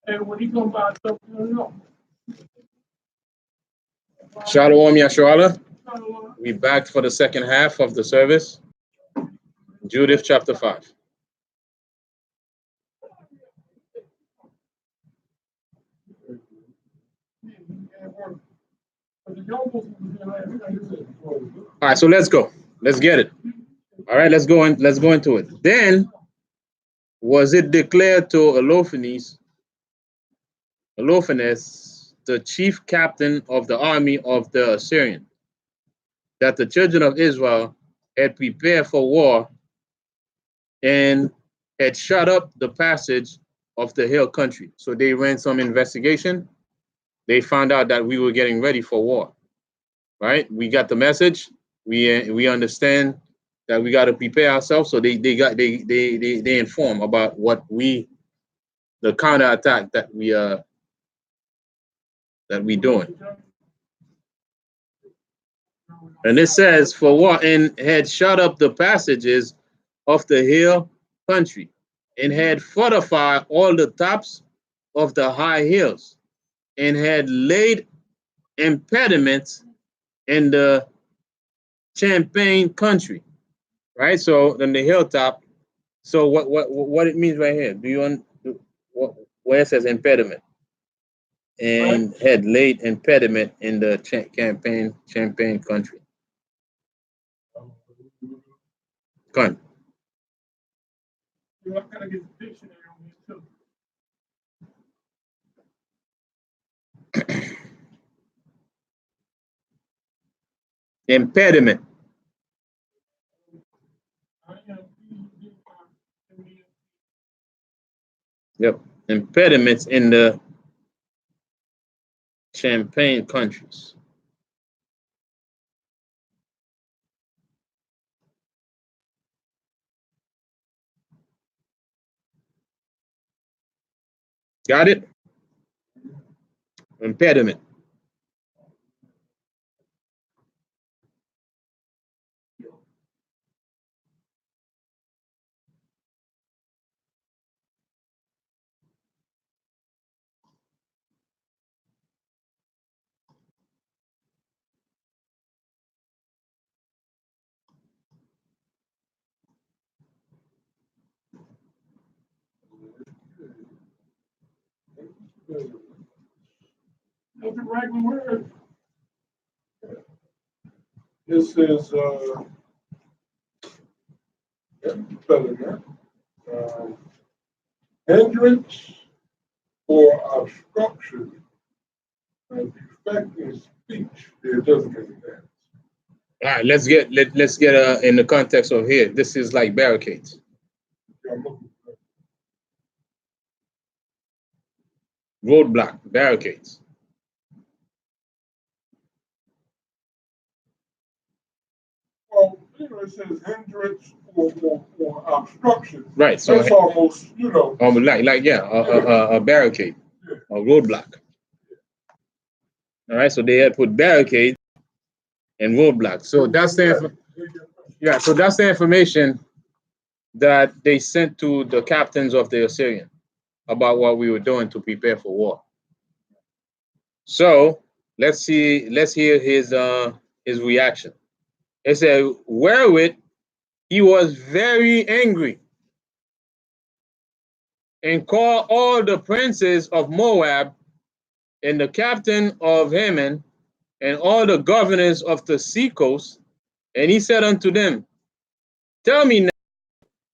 And when he come by, no. Shalom Yasharala. We back for the second half of the service. Judith chapter 5. All right, so let's go. Let's get it. All right, let's go into it. Then was it declared to Olophanes, the chief captain of the army of the Assyrian, that the children of Israel had prepared for war and had shut up the passage of the hill country. So they ran some investigation. They found out that we were getting ready for war. Right? We got the message. We understand that we got to prepare ourselves. So they inform about what the counterattack that we doing. And it says for war, and had shut up the passages of the hill country, and had fortified all the tops of the high hills, and had laid impediments in the Champagne country, right? So on the hilltop. So what it means right here? Do you where it says impediment and had laid impediment in the Champagne country? Come. I'm gonna get the dictionary on here too. Impediment. Yep. Impediments in the Champagne countries. Got it? Impediment. That's a regular word. This is impediment, hindrance or obstruction and defecting speech. It doesn't make sense. All right, let's get in the context of here. This is like barricades. Roadblock, barricades. Well, it says hindrance or obstruction. Right. So that's almost, a barricade, a roadblock. All right. So they had put barricades and roadblocks. So that's the information that they sent to the captains of the Assyrian about what we were doing to prepare for war. So let's hear his reaction. It said, wherewith he was very angry and called all the princes of Moab and the captain of Haman and all the governors of the seacoast, and he said unto them, tell me now,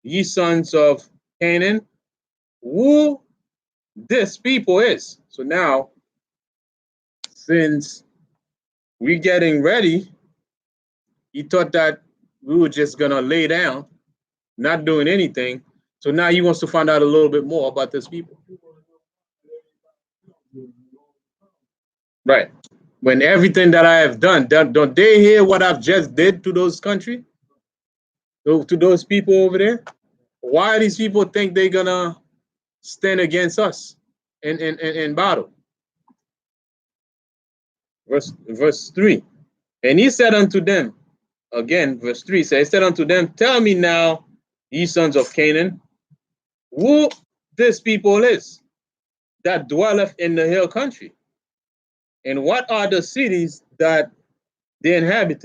ye sons of Canaan, who this people is. So now, since we're getting ready, he thought that we were just gonna lay down, not doing anything. So now he wants to find out a little bit more about this people. Right. When everything that I have done, don't they hear what I've just did to those country? To those people over there? Why these people think they're gonna stand against us in battle? Verse 3. And he said unto them, again, verse 3 says, he said unto them, tell me now, ye sons of Canaan, who this people is, that dwelleth in the hill country? And what are the cities that they inhabit?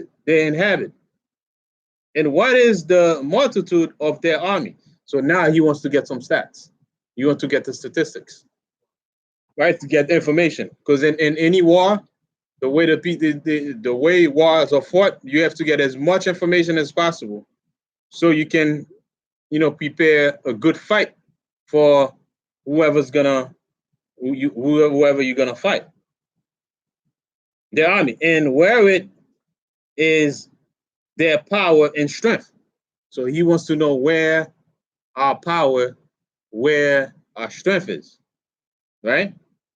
And what is the multitude of their army? So now he wants to get some stats. He wants to get the statistics, right? To get information. Because in any war, the way the way wars are fought, you have to get as much information as possible, so you can, prepare a good fight for whoever's gonna whoever you're gonna fight. Their army, and where it is their power and strength. So he wants to know where our power, where our strength is, right?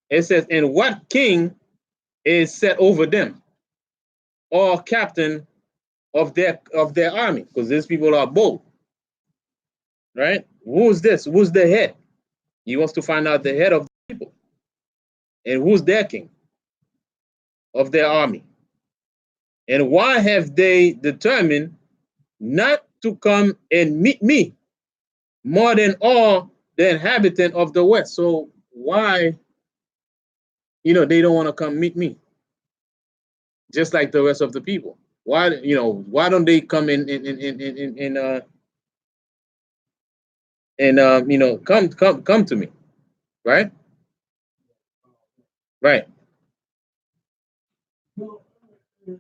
It says, and what king is set over them, or captain of their army, because these people are bold, right? Who's this? Who's the head? He wants to find out the head of the people, and who's their king of their army, and why have they determined not to come and meet me more than all the inhabitant of the west? So why, they don't want to come meet me, just like the rest of the people? Why don't they come come to me, right? Right. No, is this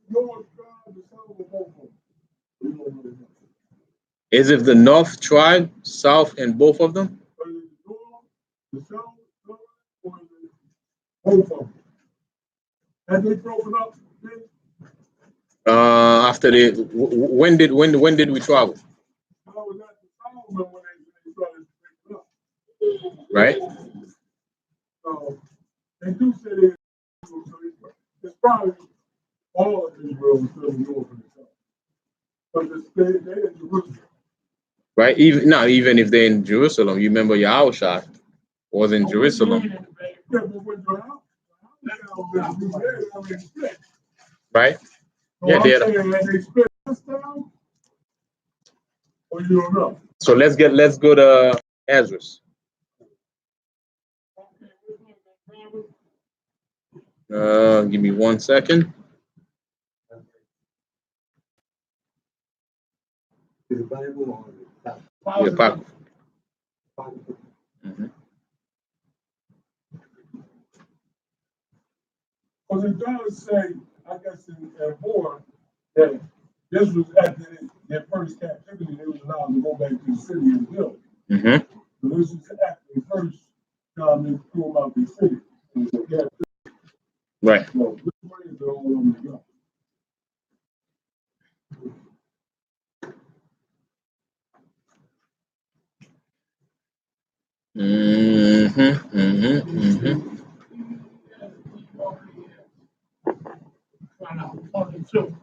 North tribe, the South, or both of them? We don't really know. Is it the north tribe, south, and both of them? But is it the North, the South, North, or is it both of them? Have they broken up? After when did we travel? I was at the Solomon when they started breaking up. Right. So they do say they, so it's probably all of Israel was still north and south. But they in Jerusalem. Right. Even if they're in Jerusalem, you remember Yahushua was in Jerusalem. Yeah, but when you're out, Right. so Yeah, I'm they saying, have they split this down? Or you don't know? So let's go to Ezra. Give me 1 second. The Bible or Yeah, Apocrypha. Because it does say, I guess in war, that this was after their first captivity, they was allowed to go back to the city and build. Mm-hmm. So this is after the first time they threw them out the city. Right. So which way is it all over to go? Mm-hmm. Mm-hmm. Mm-hmm. Find out 22.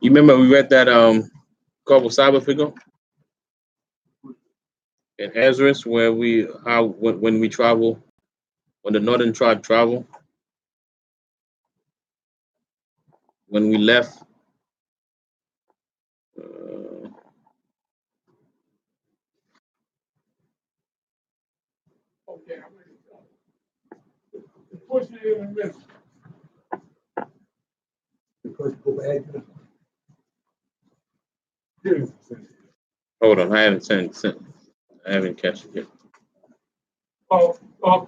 You remember we read that couple Sabbath ago in Ezra, where when we travel, when the northern tribe travel, when we left. Okay, I'm ready to go. Push it in the middle. because go back to Yes. Hold on, I haven't sent. I haven't catch it yet. Top. Push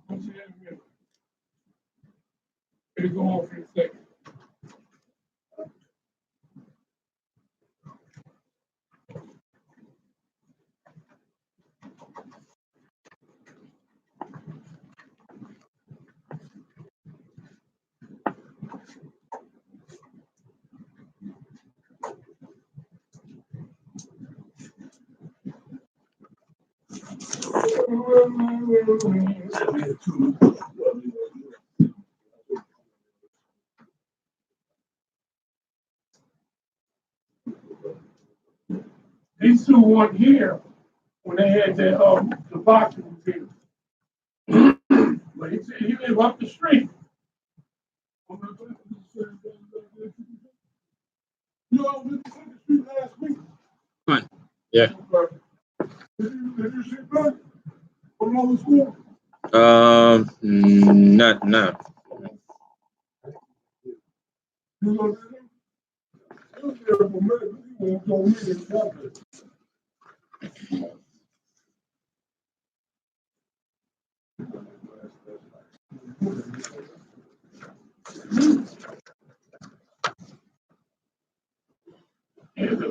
it in the middle. It'll go on for a second. These two weren't here when they had the boxing team. But he said he lived up the street. You all went to the street last week. Fine. Yeah. Did you see that? From all the school? Not. You know what I was there for a minute, but he won't tell me it's happening.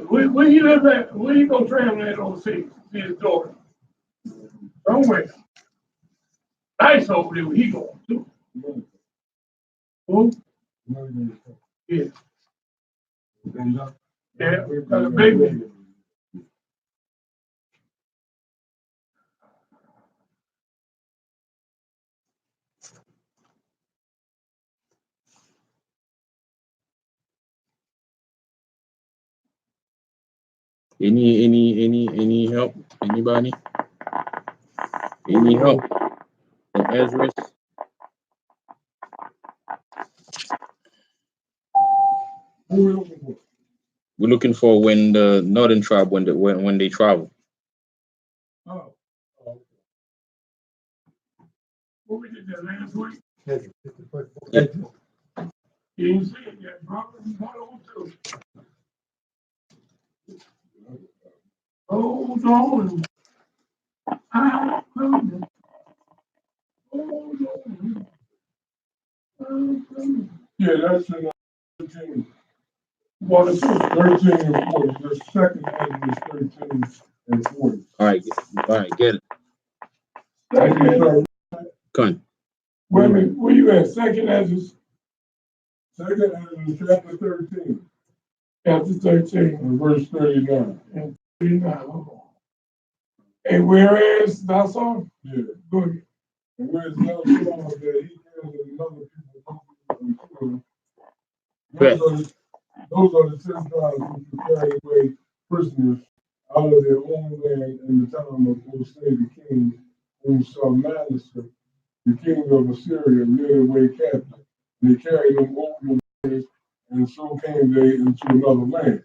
Where he live at? Where he go traveling at overseas? See his daughter. Somewhere. Nice over there where he going too. Who? Yeah. Yeah, got a baby. Any help? Anybody? Any help from Ezra? Who are we looking for? We're looking for when the northern tribe when they travel. Oh. What we did that last week? Yeah. You ain't see it yet, bro. You got on too. Hold on. I'm coming. Hold on. I'm coming. Yeah, that's in 13. One or two. 13 and 40. The second one is 13 and 40. All right, get it. Second, Come on. wait a minute, where you at? Second Ezra, Second is chapter 13, chapter 13 and verse 39. and 39. Hold on. And whereas thou saw, Yeah. go ahead. And whereas now saw that he gathered another people, those are the 10 tribes which were carried away prisoners out of their own land in the time of Hosea the king, whom Salmanasar, the king of Assyria, led away captive. And they carried them over the waters, and so came they into another land.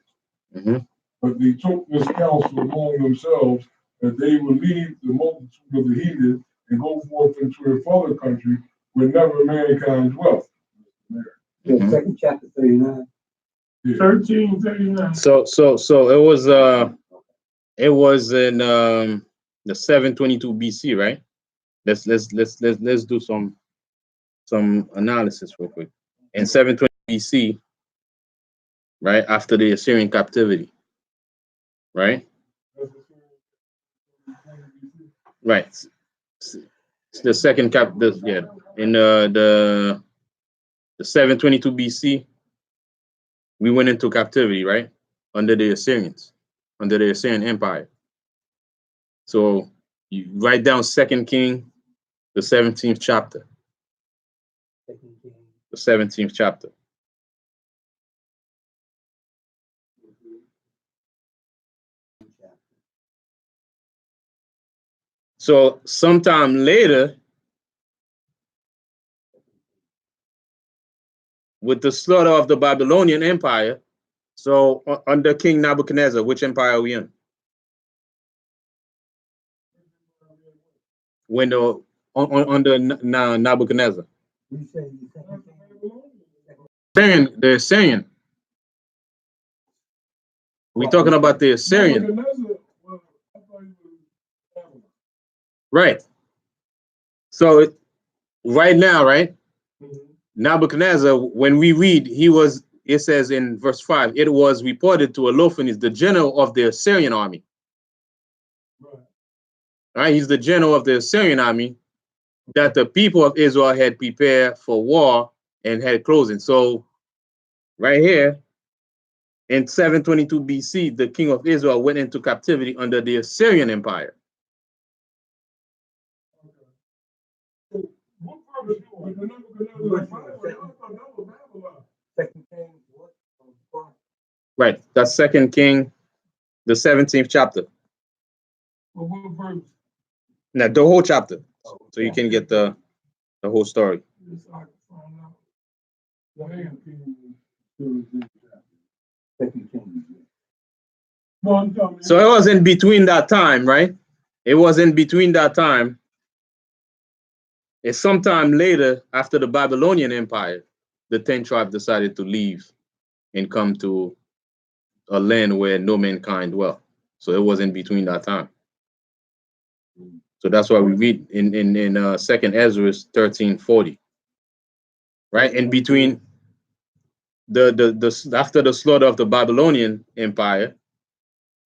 Mm-hmm. But they took this counsel among themselves that they would leave the multitude of the heathen and go forth into a further country where never mankind dwelt. Yeah, second chapter 39. Yeah. 1339. So it was in the 722 BC, right? Let's do some analysis real quick. In 720 BC, right after the Assyrian captivity, right? Right. It's the second in the 722 BC, we went into captivity, right? Under the Assyrians, under the Assyrian Empire. So you write down 2 King, the 17th chapter. The 17th chapter. So sometime later, with the slaughter of the Babylonian Empire, so under King Nebuchadnezzar, which empire are we in? When under Nebuchadnezzar. The Assyrian. We're talking about the Assyrian. Right. So right now, right? Nebuchadnezzar, when we read, it says in verse 5, it was reported to Olophines, the general of the Assyrian army. Right? He's the general of the Assyrian army, that the people of Israel had prepared for war and had closing. So right here, in 722 BC, the king of Israel went into captivity under the Assyrian Empire. Second Kings, what? Right. That's 2 King, the 17th chapter. Well, what verse? Now the whole chapter. Oh, So you can get the whole story. Yes, I can find out. Second Kings. Second Kings. Well, no, So it was in between that time, right? It was in between that time. It's sometime later after the Babylonian Empire, the 10 tribes decided to leave and come to a land where no mankind dwell. So it was in between that time. So that's why we read in Second Ezra 13:40, right? In between the after the slaughter of the Babylonian Empire,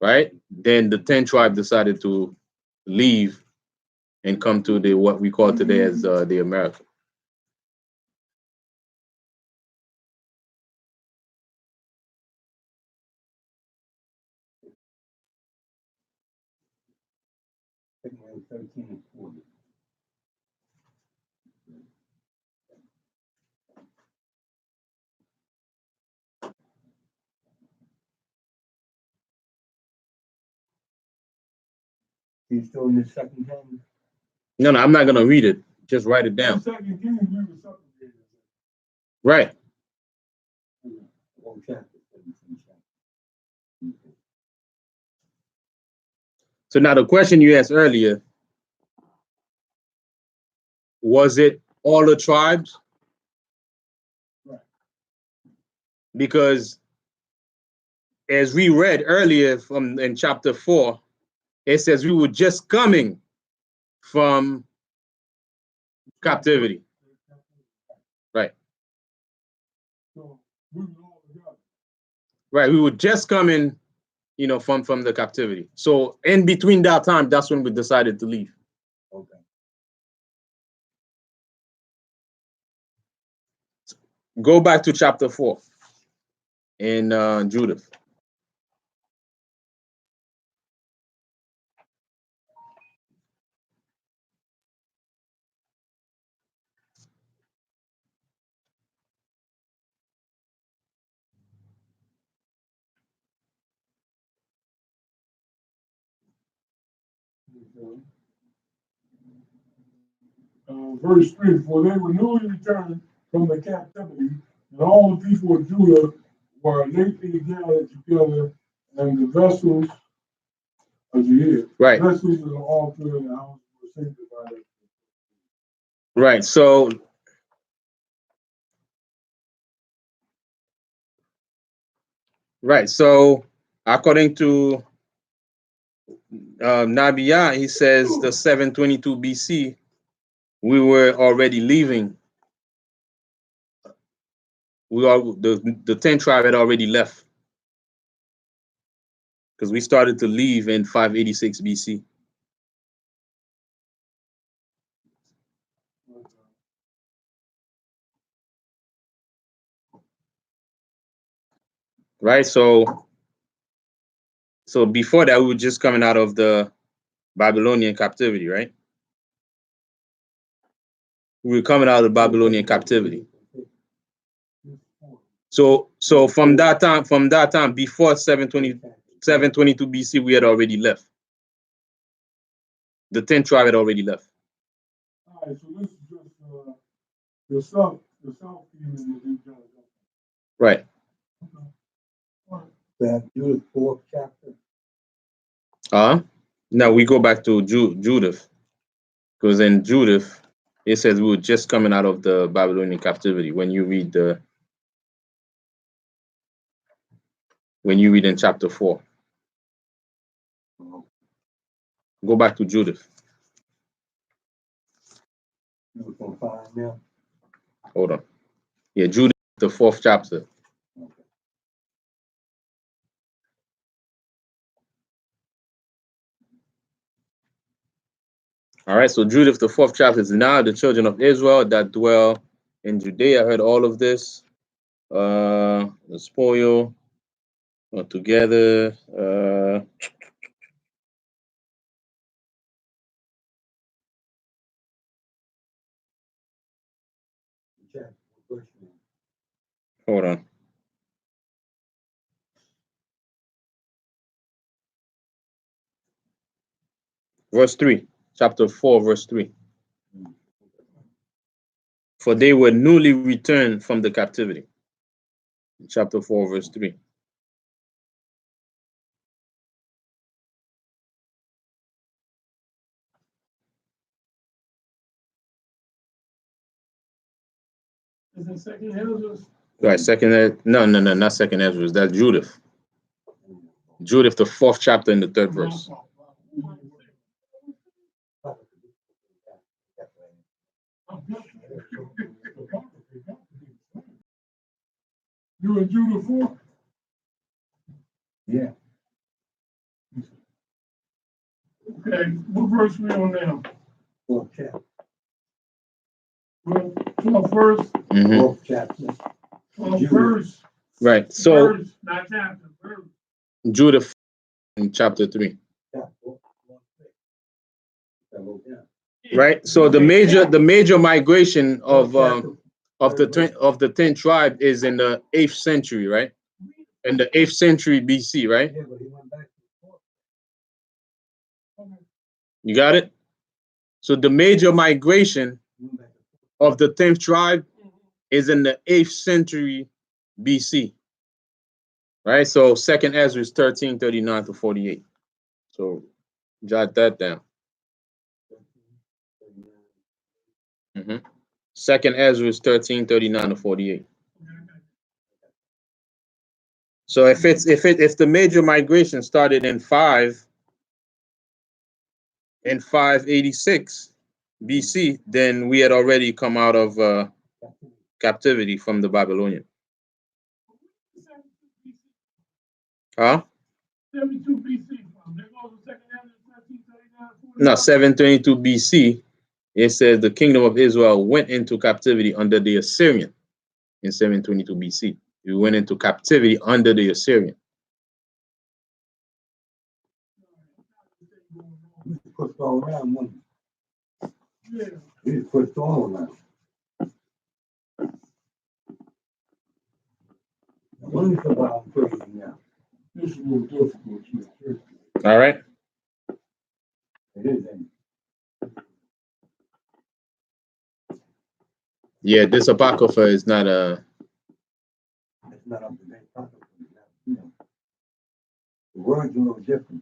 right? Then the 10 tribes decided to leave and come to the what we call today as the America. Second Kings 13 and 40. You still in the second Kings? No, I'm not gonna read it. Just write it down. Second Kings, we were supplicating. Right. Whole chapter, 17 chapter. So now the question you asked earlier, was it all the tribes? Right. Because as we read earlier from in chapter 4, it says we were just coming from captivity. Right. So we were all together. Right. We were just coming, from the captivity. So in between that time, that's when we decided to leave. Okay. Go back to chapter 4 in Judith. Verse 3, for they were newly returned from the captivity, and all the people of Judah were lately gathered together, and the vessels, as you hear, Right. vessels of the altar and the house were sanctified. Right. So according to Nabiyah, he says the 722 BC, we were already leaving. The 10 tribe had already left because we started to leave in 586 BC. Right. So before that, we were just coming out of the Babylonian captivity, right? We were coming out of the Babylonian captivity. So from that time before 722 BC, we had already left. The 10 tribe had already left. All right, so this is just the south kingdom of New Jersey. Right. That Judith 4th chapter. Now we go back to Judith, because in Judith it says we were just coming out of the Babylonian captivity. When you read in chapter 4, go back to Judith. You can find now. Hold on. Yeah, Judith, the 4th chapter. Okay. All right, so Judith, the 4th chapter is now the children of Israel that dwell in Judea heard all of this. The spoil together. chapter, verse 1. Hold on. Verse 3, chapter 4, verse 3. For they were newly returned from the captivity. Chapter 4, verse 3. Is it second Ezra? Right, no, not second Ezra. That's Judith. Judith, the 4th chapter in the 3rd verse. You in Judah 4? Yeah. Okay, what verse we on now? 4th chapter. 12th verse, Mhm. 4th chapter. 12th verse. Right, so Verse, not chapter, verse. Judith in chapter 3. Chapter 4, 1:6. I wrote down. Right, so the major migration of the 10 tribe is in the 8th century, right? In the 8th century BC, right? Yeah, but he went back to the 4th. You got it? So the major migration He went back to the 4th. of the 10th tribe is in the 8th century BC. Right? So 2nd Ezra is 1339 to 48. So jot that down. 2nd Ezra is 1339 to 48. So if the major migration started in 586 BC, then we had already come out of captivity from the Babylonian. Huh? 72 BC. There goes the second Ezra, 1339. No, 722 BC. It says the kingdom of Israel went into captivity under the Assyrian in 722 BC. We went into captivity under the Assyrian. You pushed all around, wasn't you? Yeah. You pushed all around. What is about crazy now? This is more difficult. Too. All right. It is, ain't Yeah, this Apocrypha is not it's not up to date. You know, the words are a little different.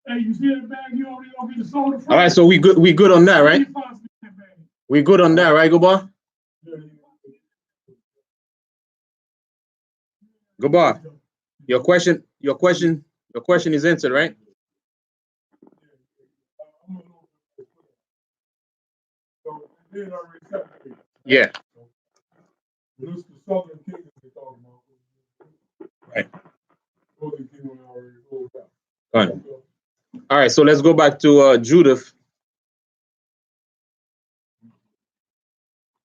Hey, you see that bag? You already gonna get the soda from? all right. So we good on that, right? We good on that, right, Goodbye? Goodbye. Your question is answered, right? Yeah. This is the southern kingdom they're talking about. Right. Northern kingdom already rolled out. Fine. All right, so let's go back to Judith.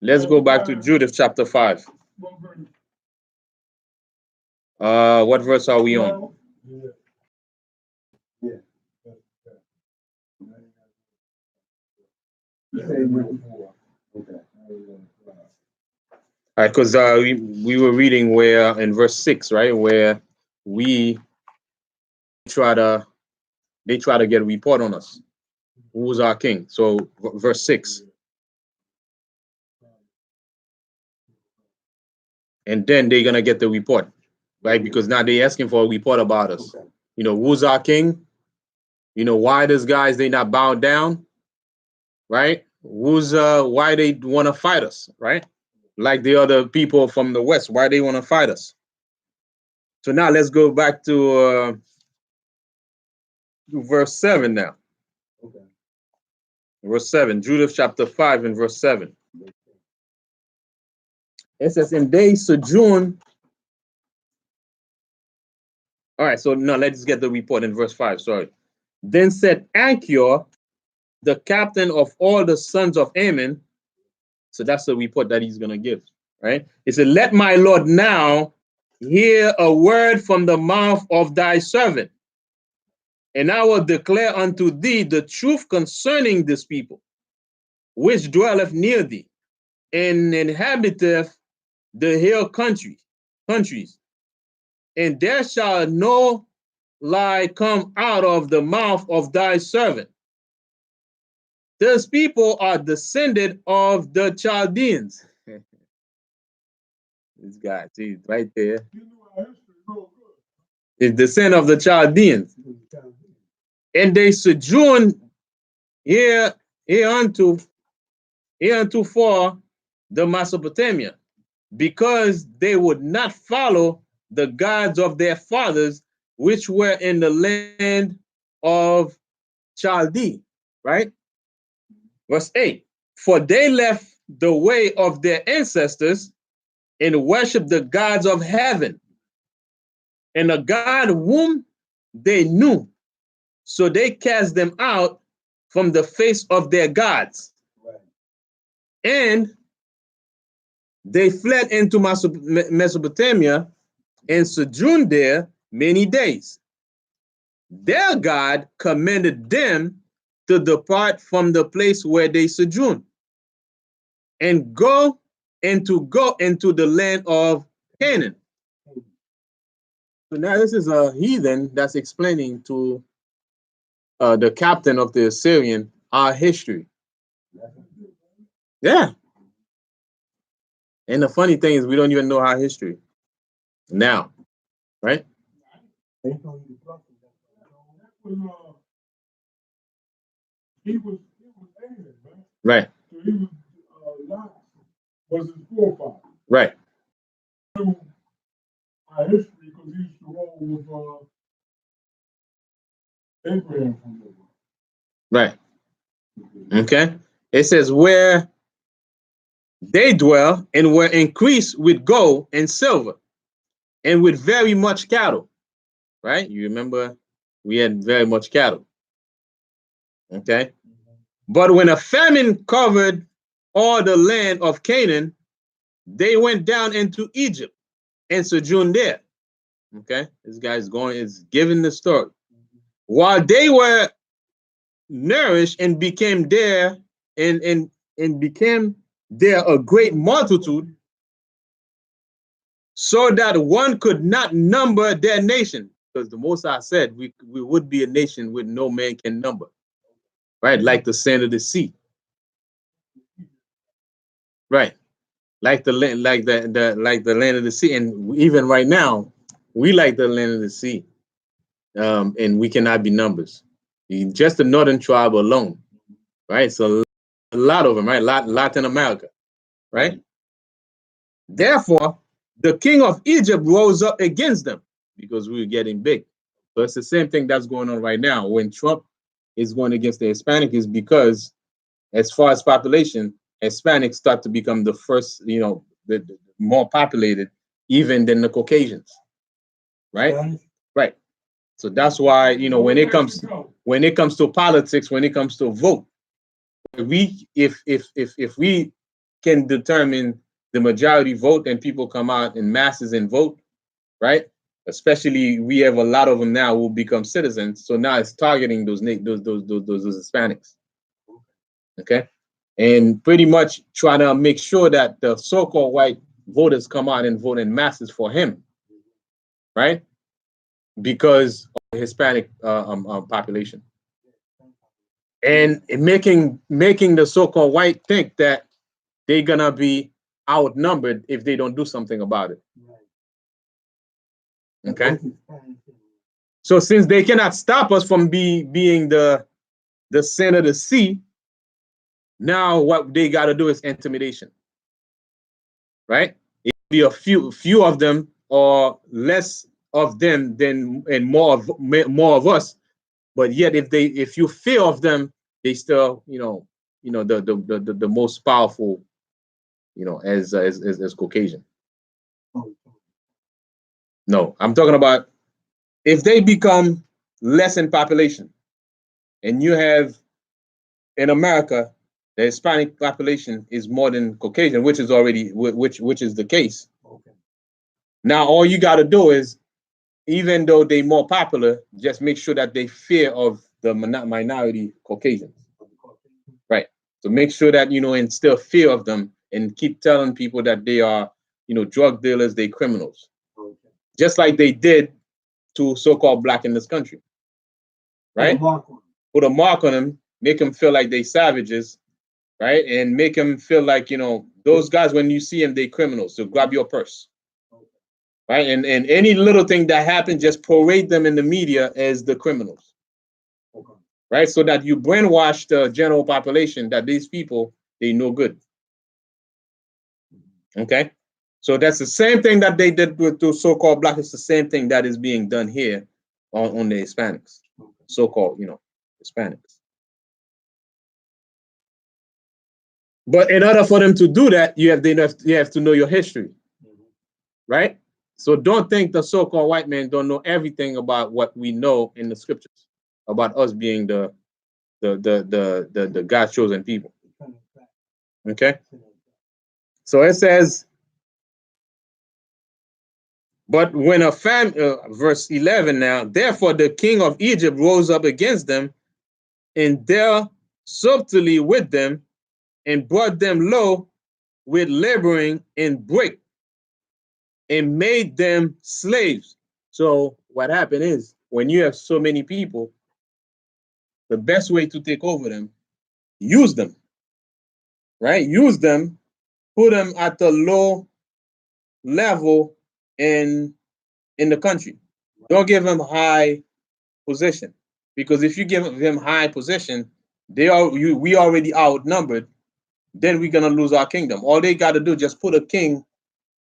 Let's go back to Judith chapter 5. What verse are we on? Yeah. Okay. All right, because we were reading where in verse 6, right, where they try to get a report on us. Who's our king? So verse 6. And then they're gonna get the report, right? Because now they're asking for a report about us. Okay. You know, who's our king? You know, why these guys they not bowed down, right? Why they want to fight us, right? Like the other people from the west, why they want to fight us. So now let's go back to verse 7 now. Okay. Verse 7, Judith chapter 5 and verse 7. It says, and they sojourn. All right, so now let's get the report in verse 5. Sorry. Then said Anchior, the captain of all the sons of Ammon. So that's the report that he's going to give, right? He said, let my Lord now hear a word from the mouth of thy servant, and I will declare unto thee the truth concerning this people, which dwelleth near thee. and inhabiteth the hill countries, and there shall no lie come out of the mouth of thy servant. Those people are descended of the Chaldeans. This guy, see, right there. You know our history real good. Is descent of the Chaldeans. And they sojourn hereunto for the Mesopotamia, because they would not follow the gods of their fathers, which were in the land of Chaldee, right? Verse 8, for they left the way of their ancestors and worshiped the gods of heaven, and the God whom they knew. So they cast them out from the face of their gods. Right. And they fled into Mesopotamia and sojourned there many days. Their God commanded them to depart from the place where they sojourned and go into the land of Canaan. So now this is a heathen that's explaining to the captain of the Assyrian our history. Yeah. And the funny thing is we don't even know our history now, right? He was angry, man. Right. So he was Lot was his forefather. Right. Knew our history because he used to roll with Abraham from there. Right. Okay. It says where they dwell and were increased with gold and silver and with very much cattle. Right? You remember we had very much cattle. Okay. But when a famine covered all the land of Canaan, they went down into Egypt and sojourned there. Okay. This guy's is giving the story. While they were nourished and became there and became there a great multitude, so that one could not number their nation. Because the Most High said we would be a nation which no man can number, right? Like the sand of the sea, right? Like the land, like the land of the sea, and even right now, we like the land of the sea, and we cannot be numbers. Just the northern tribe alone, right? So a lot of them, right? Latin America, right? Therefore, the king of Egypt rose up against them because we were getting big. So it's the same thing that's going on right now. When Trump is going against the Hispanic, is because as far as population, Hispanics start to become the first, the more populated, even than the Caucasians, right? Right. So that's why, when it comes to politics, when it comes to vote, if we can determine the majority vote and people come out in masses and vote, right? Especially we have a lot of them now who become citizens. So now it's targeting those Hispanics. Okay. And pretty much trying to make sure that the so-called white voters come out and vote in masses for him, right? Because of the Hispanic population. And making the so-called white think that they're gonna be outnumbered if they don't do something about it. Okay. So since they cannot stop us from being the center of the sea, now what they got to do is intimidation, right? It be a few of them or less of them than and more of us, but yet if you fear of them, they still the most powerful, as Caucasian. No, I'm talking about if they become less in population, and you have in America, the Hispanic population is more than Caucasian, which is already which is the case. Okay. Now all you got to do is, even though they're more popular, just make sure that they fear of the minority Caucasians. Right. So make sure that instill fear of them and keep telling people that they are, drug dealers, they criminals, Okay. just like they did to so-called black in this country, right? Put a mark on them, make them feel like they savages, right? And make them feel like, those guys, when you see them, they criminals. So grab your purse, right? And any little thing that happens, just parade them in the media as the criminals, right? So that you brainwash the general population that these people, they no good. Okay? So that's the same thing that they did with the so-called black. It's the same thing that is being done here on the Hispanics, so-called, Hispanics. But in order for them to do that, you have to know your history, right? So don't think the so-called white man don't know everything about what we know in the scriptures about us being the God chosen people. Okay. So it says, but when verse 11 now, therefore the king of Egypt rose up against them and dealt subtly with them and brought them low with laboring and break and made them slaves. So what happened is, when you have so many people, the best way to take over them, use them, right? Use them, put them at a low level in the country. Don't give them high position, because if you give them high position, we already outnumbered. Then we're gonna lose our kingdom. All they got to do, just put a king,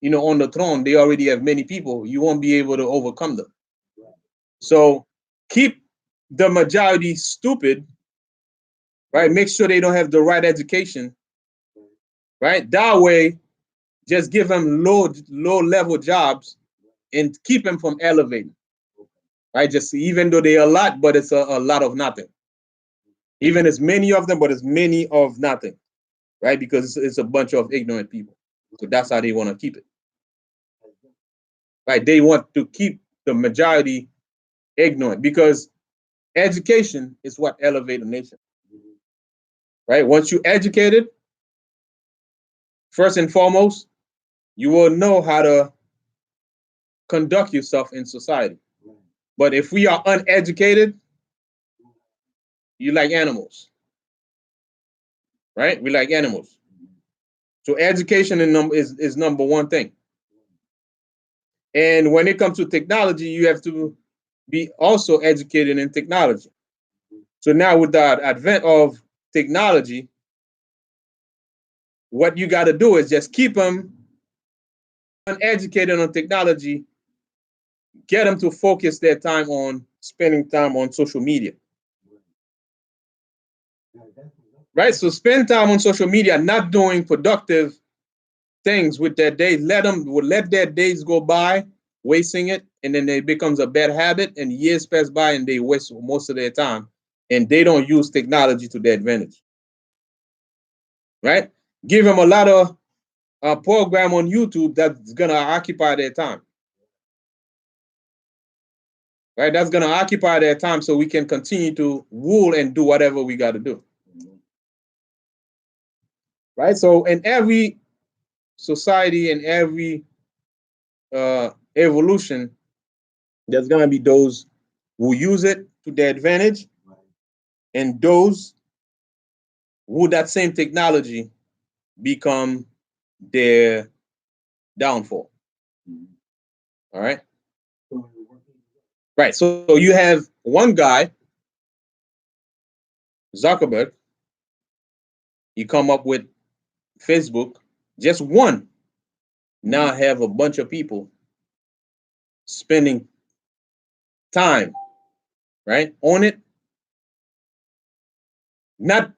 on the throne. They already have many people. You won't be able to overcome them. So keep the majority stupid, right? Make sure they don't have the right education, right? That way, just give them low level jobs and keep them from elevating, right? Just even though they're a lot, but it's a lot of nothing. Even as many of them, but as many of nothing, right? Because it's a bunch of ignorant people. So that's how they want to keep it, right? They want to keep the majority ignorant, because education is what elevates a nation, right? Once you're educated, first and foremost, you will know how to conduct yourself in society. But if we are uneducated, you like animals, right? We like animals. So education is number one thing. And when it comes to technology, you have to be also educated in technology. So now with the advent of technology, what you got to do is just keep them uneducated on technology, get them to focus their time on spending time on social media. Right? So spend time on social media, not doing productive things with their days. Let their days go by, wasting it, and then it becomes a bad habit, and years pass by and they waste most of their time, and they don't use technology to their advantage. Right? Give them a lot of program on YouTube that's gonna occupy their time. Right? That's gonna occupy their time so we can continue to rule and do whatever we got to do. Right? So in every society and every evolution, there's gonna be those who use it to their advantage, and those who that same technology become their downfall. All right. Right. So you have one guy, Zuckerberg. He come up with Facebook, just one. Now I have a bunch of people spending time, right, on it, not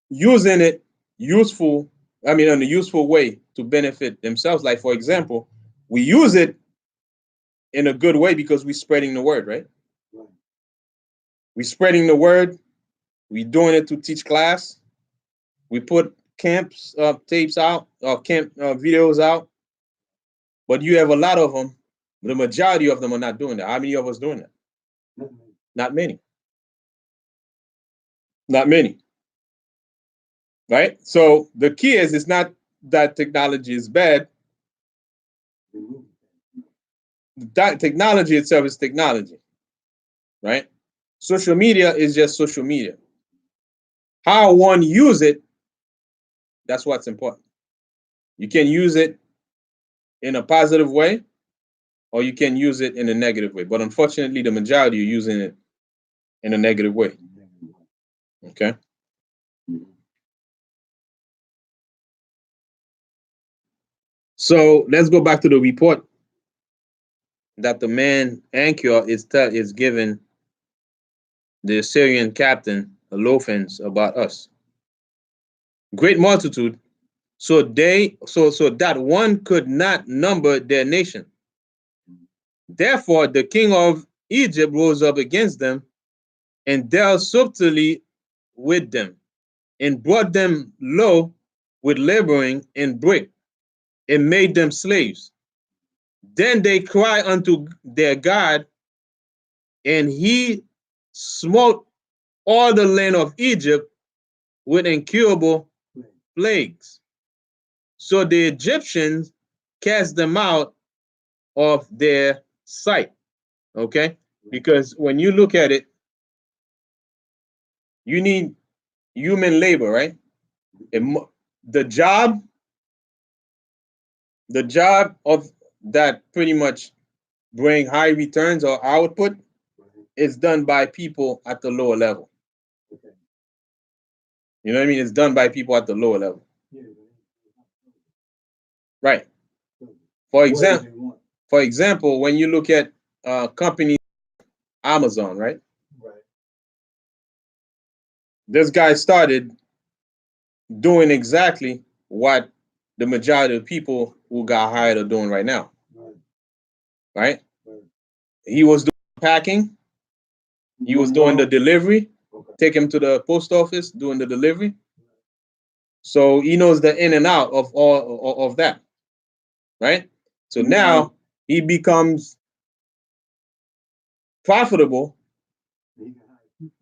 using it useful. I mean, in a useful way to benefit themselves. Like, for example, we use it in a good way because we're spreading the word, right? We're spreading the word. We're doing it to teach class. We put camps tapes out, camp videos out. But you have a lot of them. The majority of them are not doing that. How many of us doing that? Not many. Not many. right? So the key is it's not that technology is bad. That technology itself is technology, right? Social media is just social media. How one use it, that's what's important. You can use it in a positive way, or you can use it in a negative way. But unfortunately, the majority are using it in a negative way. Okay. So let's go back to the report that the man Anchor is giving the Assyrian captain Alophans about us. Great multitude, so that one could not number their nation. Therefore, the king of Egypt rose up against them and dealt subtly with them and brought them low with laboring and brick and made them slaves. Then they cry unto their God, and he smote all the land of Egypt with incurable plagues. So the Egyptians cast them out of their sight. Okay? Because when you look at it, you need human labor, right? The job, of that pretty much bring high returns or output is done by people at the lower level. You know what I mean? It's done by people at the lower level. Right. For example, when you look at companies, Amazon, right? This guy started doing exactly what the majority of people who got hired are doing right now. Right? He was doing packing. He was doing the delivery. Take him to the post office, doing the delivery. So he knows the in and out of all of that. Right? So now he becomes profitable.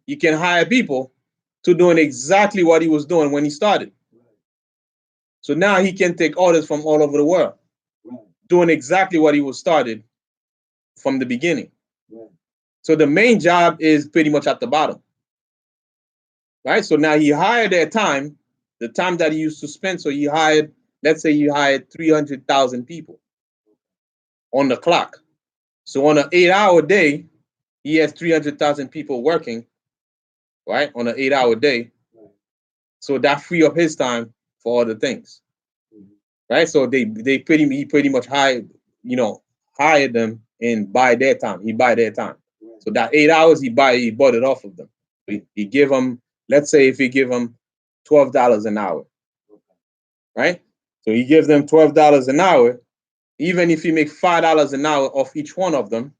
You can hire people to doing exactly what he was doing when he started. So now he can take orders from all over the world, doing exactly what he was started from the beginning. So the main job is pretty much at the bottom. Right? So now he hired their time, the time that he used to spend. So he hired, let's say he hired 300,000 people on the clock. So on an 8-hour day, he has 300,000 people working, right? On an 8-hour day. So that free up his time for other things. Right? So he pretty much hired them and buy their time. He buy their time. So that 8 hours he bought it off of them. He give them, let's say if he give them $12 an hour. Right? So he gives them $12 an hour, even if he make $5 an hour off each one of them,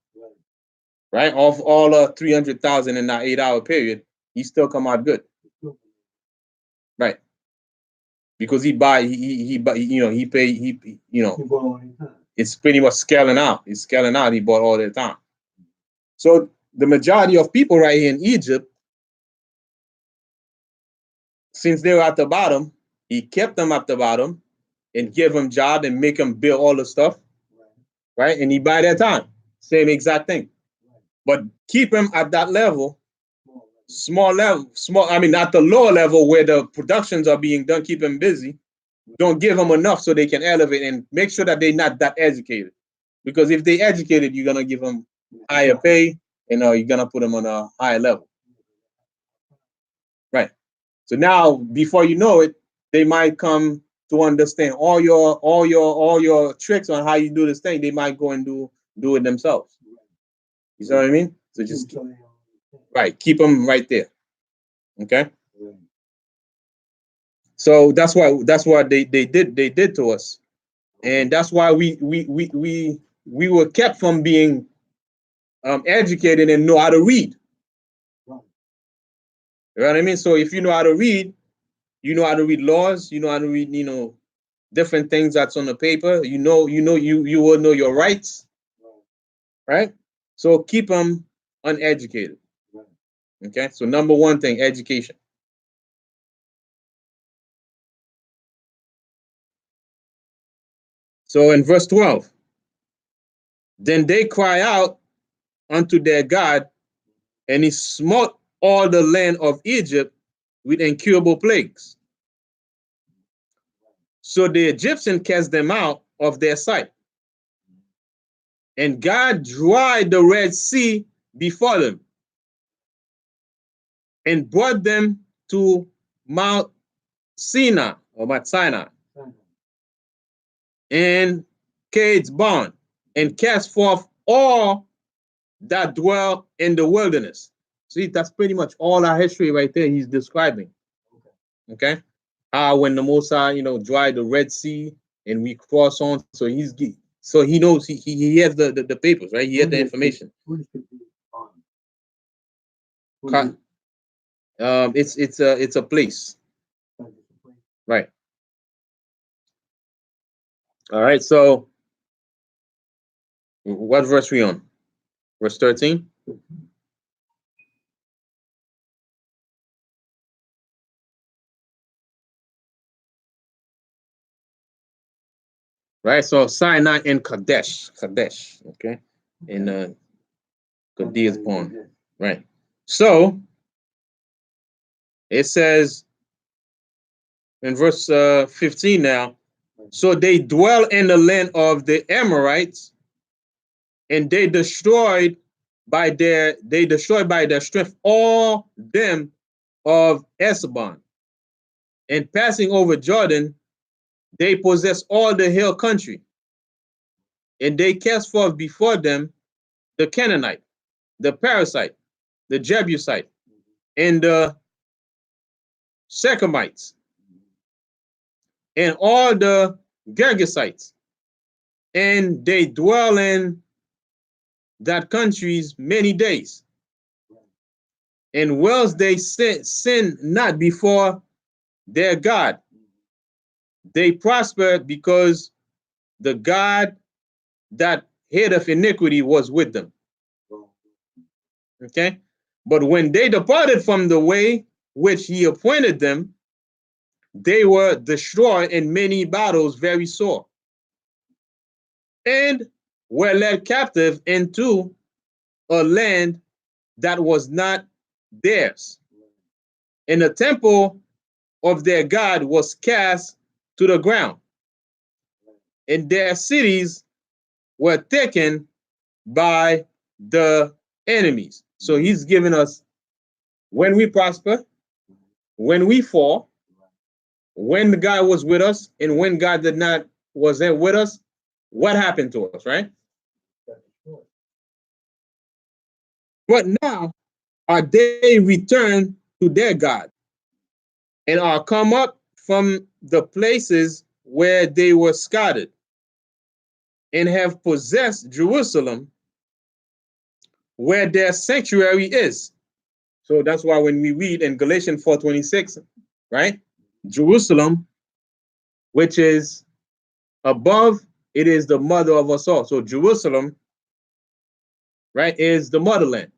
right? Off all 300,000 in that 8-hour period, he still come out good. Right. Because he buy, he buy, he pay, it's pretty much scaling out. He's scaling out. He bought all their time. So the majority of people right here in Egypt, since they were at the bottom, he kept them at the bottom and give them job and make them build all the stuff, right? And he buy their time. Same exact thing. But keep them at that level, small, I mean, at the lower level where the productions are being done, keep them busy. Don't give them enough so they can elevate and make sure that they're not that educated. Because if they educated, you're going to give them higher pay and you're going to put them on a higher level. Right. So now, before you know it, they might come to understand all your tricks on how you do this thing. They might go and do it themselves. You see what I mean? So just keep them right there. Okay. So that's what they did to us, and that's why we were kept from being educated and know how to read. You know what I mean? So if you know how to read, you know how to read laws, you know how to read, different things that's on the paper. You will know your rights, right? So keep them uneducated. Okay. So number one thing, education. So in verse 12, then they cry out unto their God, and he smote all the land of Egypt with incurable plagues. So the Egyptians cast them out of their sight. And God dried the Red Sea before them and brought them to Mount Sinai or Mount Sinai and Cade's barn and cast forth all that dwell in the wilderness. See, that's pretty much all our history right there he's describing. Okay? When the Mosai, dried the Red Sea and we cross on, so he knows he has the papers, right? He has the information. It's a place. Right. All right, so what verse we on? Verse 13? Right, so Sinai and Kadesh, okay? In Kadesh born. Right. So it says in verse 15 now, so they dwell in the land of the Amorites, and they destroyed by their strength all them of Esbon. And passing over Jordan, they possess all the hill country. And they cast forth before them the Canaanite, the Parasite, the Jebusite, and the Shechemites, and all the Gergesites. And they dwell in that countries many days. And whilst they sin not before their God, they prosper because the God that hateth iniquity was with them. Okay? But when they departed from the way which he appointed them, they were destroyed in many battles very sore, and were led captive into a land that was not theirs. And the temple of their God was cast to the ground, and their cities were taken by the enemies. So he's giving us when we prosper, when we fall, when the God was with us, and when God did not wasn't with us, what happened to us, right? But now are they returned to their God and are come up from the places where they were scattered and have possessed Jerusalem, where their sanctuary is. So that's why when we read in Galatians 4:26, right? Jerusalem, which is above, it is the mother of us all. So Jerusalem, right, is the motherland.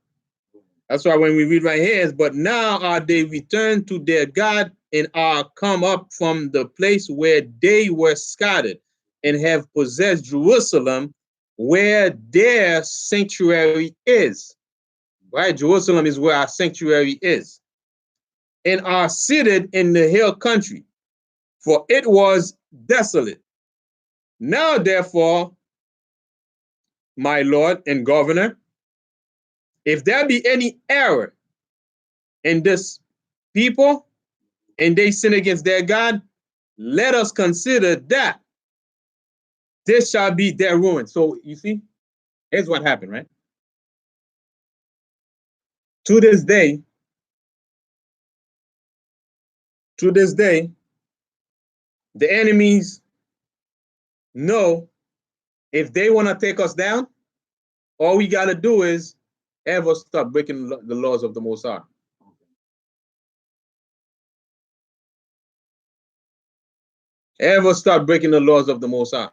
That's why when we read right here is, but now are they returned to their God and are come up from the place where they were scattered and have possessed Jerusalem, where their sanctuary is. Right? Jerusalem is where our sanctuary is. And are seated in the hill country, for it was desolate. Now, therefore, my Lord and Governor, if there be any error in this people, and they sin against their God, let us consider that this shall be their ruin. So you see, here's what happened, right? To this day, the enemies know if they want to take us down, all we got to do is ever stop breaking the laws of the Most High. Ever stop breaking the laws of the Most High.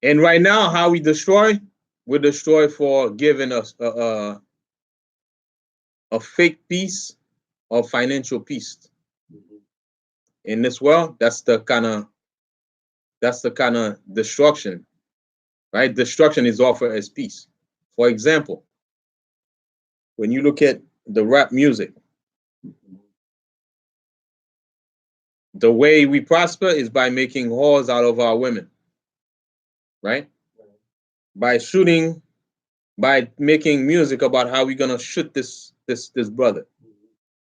And right now, how we destroy? We destroy for giving us a fake peace or financial peace. In this world, that's the kind of That's the kind of destruction, right? Destruction is offered as peace. For example, when you look at the rap music, the way we prosper is by making whores out of our women, right? By shooting, by making music about how we're gonna shoot this brother.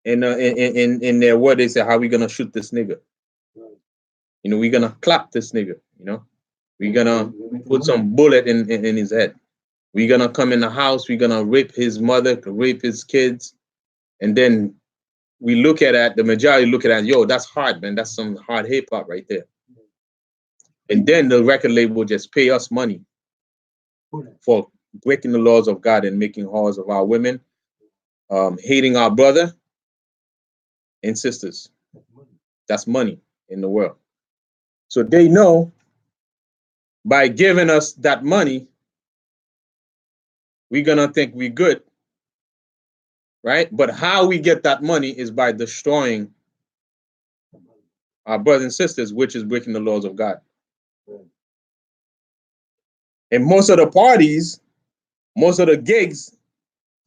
In their word, they say how we gonna shoot this nigga. You know, we're gonna clap this nigga, you know. We're gonna put some bullet in his head. We're gonna come in the house, we're gonna rape his mother, rape his kids, and then we look at that, the majority look at that, yo, that's hard, man. That's some hard hip hop right there. And then the record label just pay us money for breaking the laws of God and making whores of our women, hating our brother and sisters. That's money in the world. So they know by giving us that money, we're gonna think we're good, right? But how we get that money is by destroying our brothers and sisters, which is breaking the laws of God. And most of the parties, most of the gigs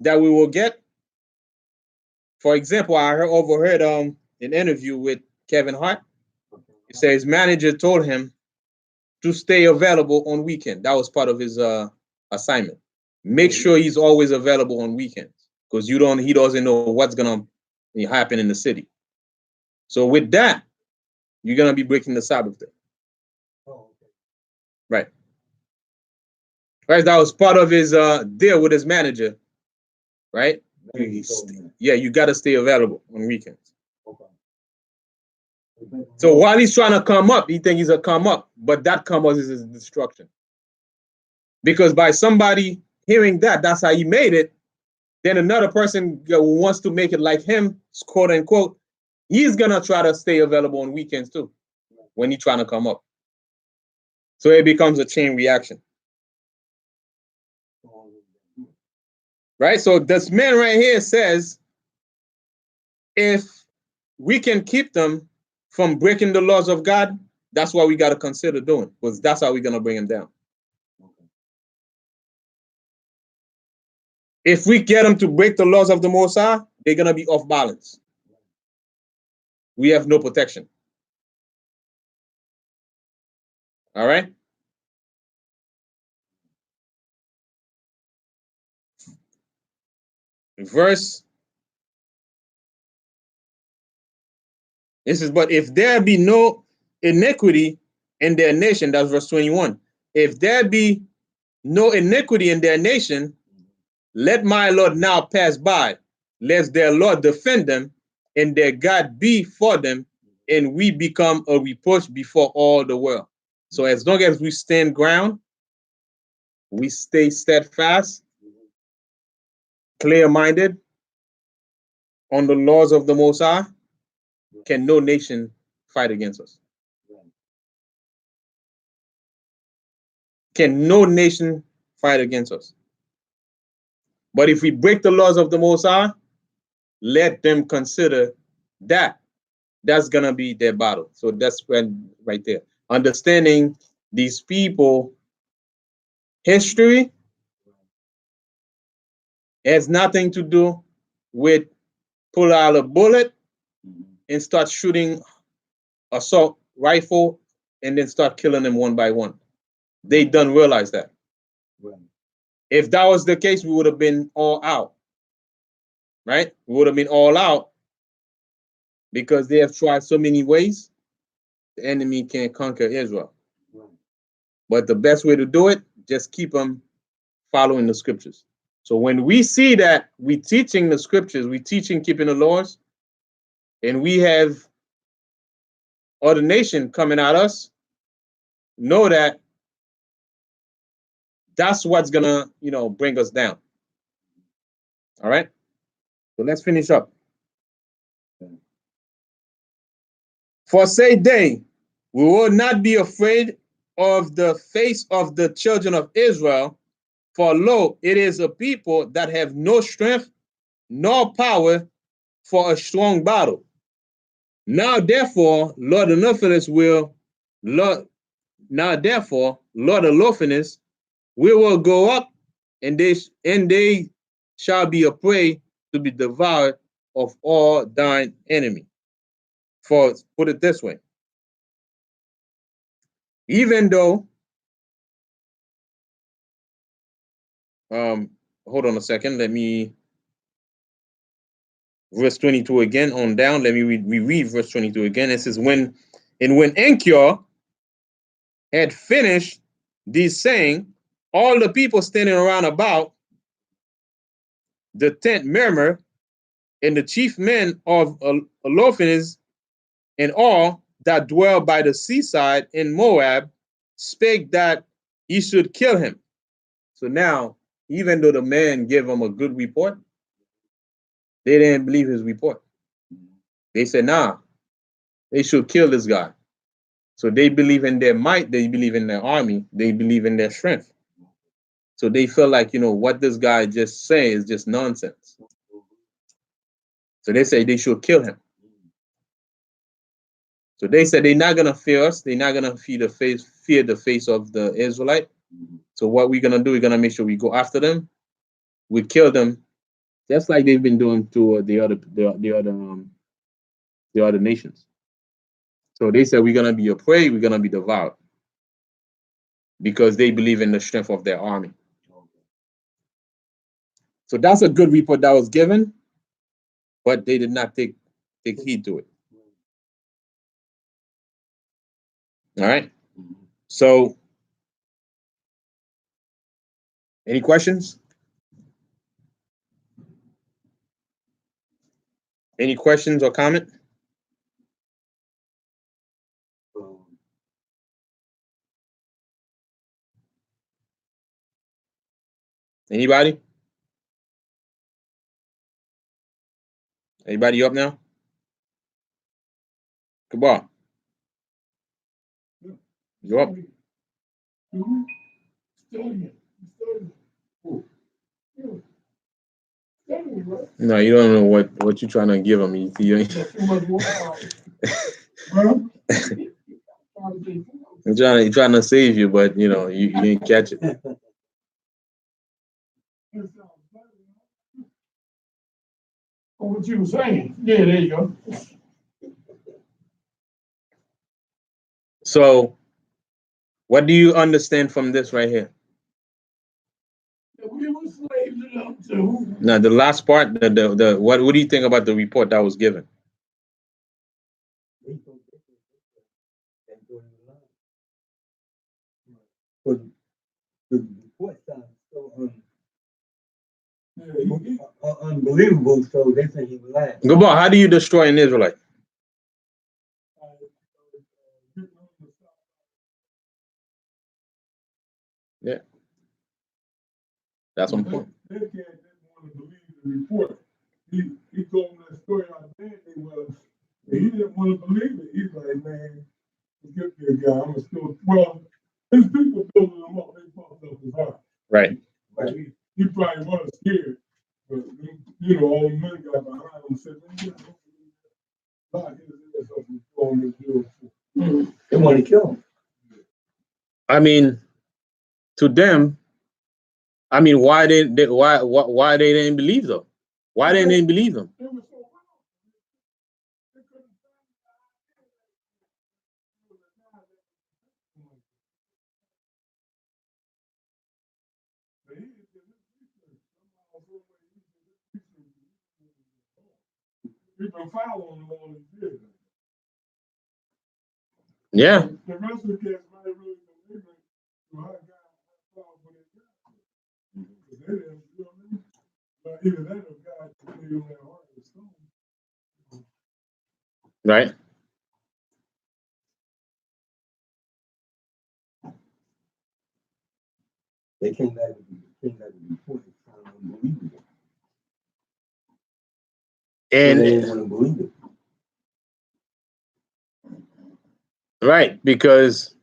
that we will get, for example, I overheard an interview with Kevin Hart. He said his manager told him to stay available on weekend. That was part of his assignment. Make sure he's always available on weekends, because he doesn't know what's gonna happen in the city. So with that, you're gonna be breaking the Sabbath day. Right. Right. That was part of his deal with his manager. Right. Yeah, you gotta stay available on weekends. So while he's trying to come up, he thinks he's gonna come up, but that come up is his destruction. Because by somebody hearing that, that's how he made it. Then another person who wants to make it like him, quote unquote, he's gonna try to stay available on weekends too, when he's trying to come up. So it becomes a chain reaction. Right? So this man right here says, if we can keep them from breaking the laws of God, that's what we got to consider doing, because that's how we're going to bring them down. If we get them to break the laws of the Most High, they're going to be off balance. We have no protection. All right? Verse. This is, but if there be no iniquity in their nation, that's verse 21. If there be no iniquity in their nation, let my Lord now pass by, lest their Lord defend them, and their God be for them, and we become a reproach before all the world. So as long as we stand ground, we stay steadfast, clear-minded on the laws of the Most High, can no nation fight against us. Can no nation fight against us. But if we break the laws of the Most High, let them consider that. That's going to be their battle. So that's when right there. Understanding these people, history has nothing to do with pull out a bullet and start shooting assault rifle and then start killing them one by one. They don't realize that. If that was the case, we would have been all out. Right? We would have been all out, because they have tried so many ways. The enemy can't conquer Israel. But the best way to do it, just keep them following the scriptures. So when we see that we teaching the scriptures, we teaching keeping the laws, and we have other nation coming at us, know that that's what's gonna, bring us down. All right. So let's finish up. For say they, we will not be afraid of the face of the children of Israel, for lo, it is a people that have no strength nor power for a strong battle. Now therefore, Lord Onesiphorus will, Lord Now therefore, Lord Olofinus, we will go up, and they shall be a prey to be devoured of all thine enemy. For put it this way, even though, hold on a second, let me verse 22 again on down. Let me reread verse 22 again. It says, when Anchior had finished these saying, all the people standing around about the tent murmur, and the chief men of Olofinus and all that dwell by the seaside in Moab spake that he should kill him. So now, even though the man gave him a good report, they didn't believe his report. They said, nah, they should kill this guy. So they believe in their might, they believe in their army, they believe in their strength. So they feel like, what this guy just saying is just nonsense. So they say they should kill him. So they said they're not gonna fear us, they're not gonna fear the face of the Israelite. So what we're gonna do, we're gonna make sure we go after them, we kill them, just like they've been doing to the other nations. So they said we're gonna be a prey, we're gonna be devoured, because they believe in the strength of their army. So that's a good report that was given, but they did not take heed to it. All right. So, any questions? Any questions or comment? Anybody? Anybody up now? Come on. You up? No, you don't know what you're trying to give them. I'm trying to save you, but you didn't catch it. What you were saying? Yeah, there you go. So, what do you understand from this right here? We were slaves to them too. Now, the last part, the what do you think about the report that was given? The report sounds so unbelievable, so they think he was lying. Gabor, how do you destroy an Israelite? Yeah. That's one point. They can't want to believe the report. He told them that story how bad they was. And he didn't want to believe it. He's like, man, forget this guy. I'm still, well, his people building him up. They fucked up his heart. Right. But he probably was scared. But, all the men got behind him and said, man, God, here's up and throw him in jail. They want to kill him. I mean, to them, why they didn't believe them? Why didn't they believe them? Yeah. The rest of the kids might really believe it. So I got what they got. They didn't, but either that or God to feel their heart is stone. Right. They came back with the report. It's kind of unbelievable. And they didn't want to believe it. Right, because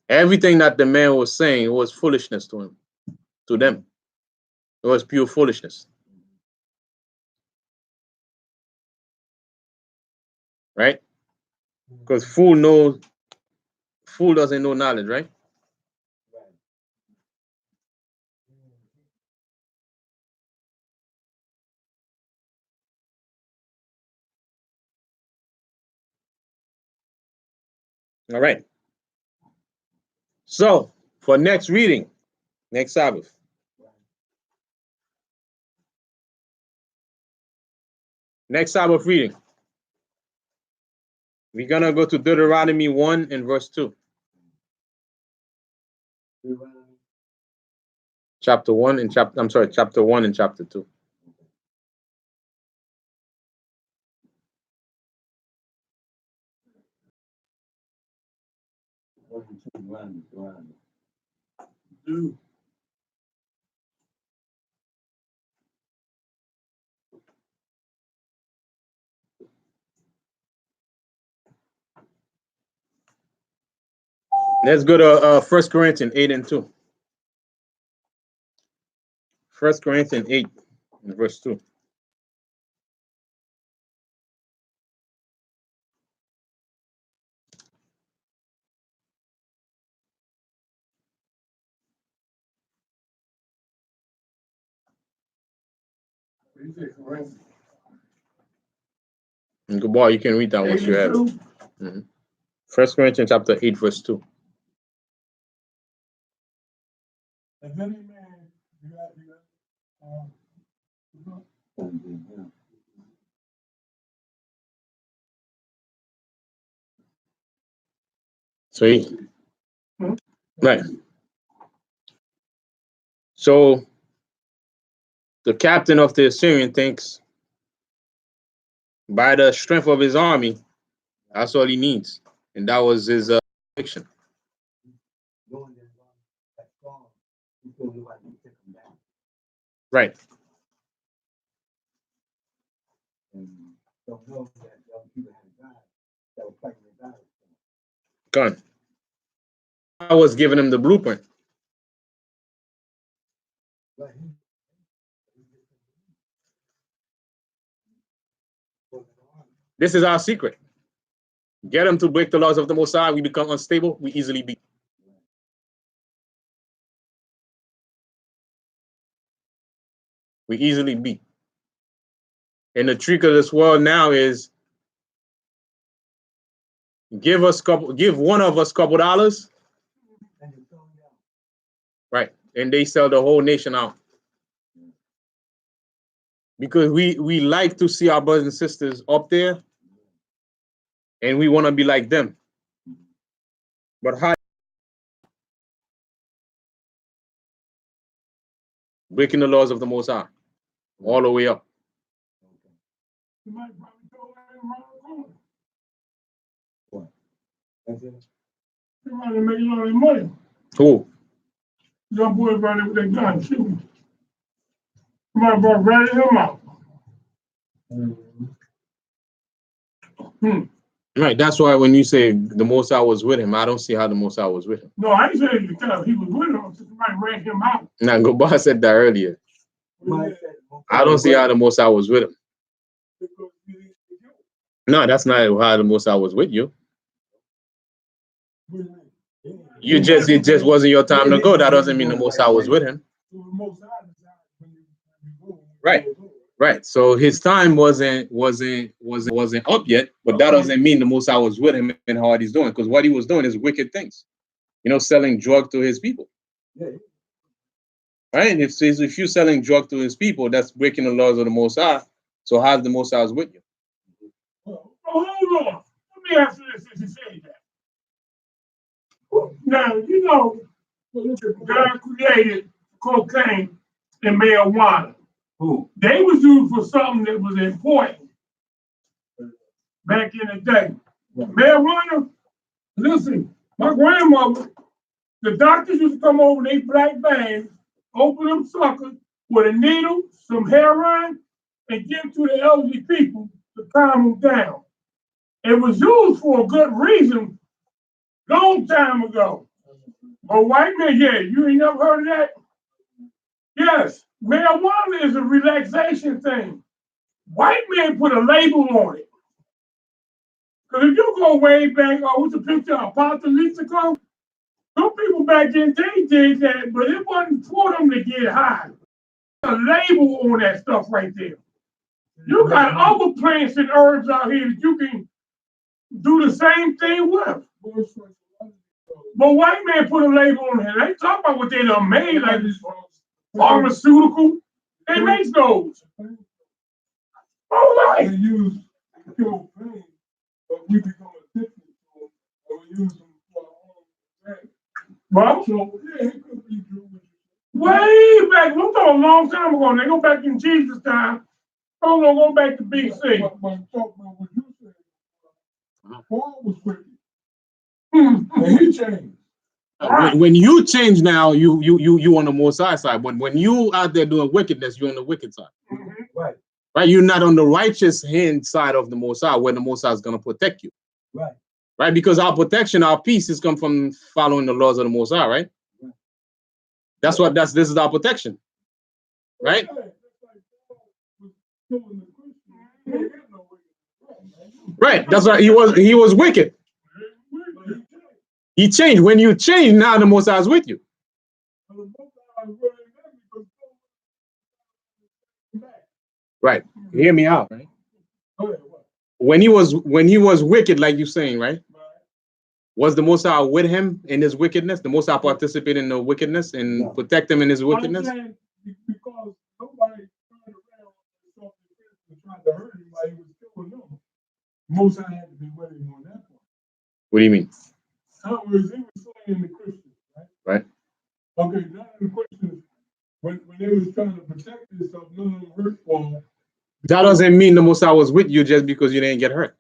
everything that the man was saying was foolishness to them. It was pure foolishness. Right? Because fool fool doesn't know knowledge, right? All right. So for next reading, next Sabbath. Next Sabbath reading. We're gonna go to Deuteronomy 1 and verse 2. Chapter 1 and chapter 1 and chapter 2. Let's go to 1 Corinthians 8 and 2. 1 Corinthians 8 and verse 2. And good boy, you can read that once you have it. 1 Corinthians chapter 8 verse 2. If any man, So right. So the captain of the Assyrian thinks by the strength of his army, that's all he needs. And that was his conviction. Right. Gone. I was giving him the blueprint. This is our secret. Get them to break the laws of the Most High, we become unstable, we easily beat. We easily beat. And the trick of this world now is give one of us couple dollars. Right. And they sell the whole nation out. Because we like to see our brothers and sisters up there, and we want to be like them. But how? Breaking the laws of the Most High, all the way up. You might probably throw that around the corner. Somebody making all that money. Who? Young boy running with that gun shooting. Somebody brought ratting him out. Right. That's why when you say the Most High was with him, I don't see how the Most High was with him. No, I ain't saying because he was with him. Somebody ran him out. Now, Gobar said that earlier. I don't see how the Most High was with him. No, that's not how the Most High was with you. It just wasn't your time to go. That doesn't mean the Most High was with him. Right. Right. So his time wasn't up yet, but that doesn't mean the Most High was with him and how he's doing, because what he was doing is wicked things. Selling drug to his people. Right? If you're selling drug to his people, that's breaking the laws of the Most High. So how's the Most High with you? Hold on. Let me ask you this since you said that. Now, God created cocaine and marijuana. They was used for something that was important back in the day. Marijuana, listen, my grandmother, the doctors used to come over in 8 black bags, open them suckers with a needle, some heroin, and give to the elderly people to calm them down. It was used for a good reason long time ago. But white men, you ain't never heard of that? Yes, marijuana is a relaxation thing. White men put a label on it. Because if you go way back, with the picture of Apocalypse, some people back then, they did that, but it wasn't for them to get high. A label on that stuff right there. You got other plants and herbs out here that you can do the same thing with. But white man put a label on it. They talk about what they done made, like this pharmaceutical. They make those. All right. They use kill pain, but we become addicted to them, and we use them for our own thing. Well, So, yeah, it could be true. Way back, we're talking a long time ago. They go back in Jesus' time. I'm gonna go back to BC. But talk about what you said. Paul was wicked. And he changed. When you change now, you on the Most High side. When you out there doing wickedness, you're on the wicked side. Right. Right? You're not on the righteous hand side of the Most High, where the Most High is going to protect you. Right. Right? Because our protection, our peace is come from following the laws of the Most High, right? This is our protection. Right? Right. That's why he was wicked. He changed. When you change, now the Most High is with you. Right. Hear me out, right? When he was wicked, like you're saying, right? Was the Most High with him in his wickedness? The Most High participated in the wickedness and protect him in his wickedness? Because nobody turned around and tried to hurt him while he was killing them. Most High had to be with him on that point. What do you mean? In other words, he was slaying the Christians, right? Right. Okay, none of the Christians, when they was trying to protect themselves, none of them hurt Paul. That doesn't mean the Most High was with you just because you didn't get hurt.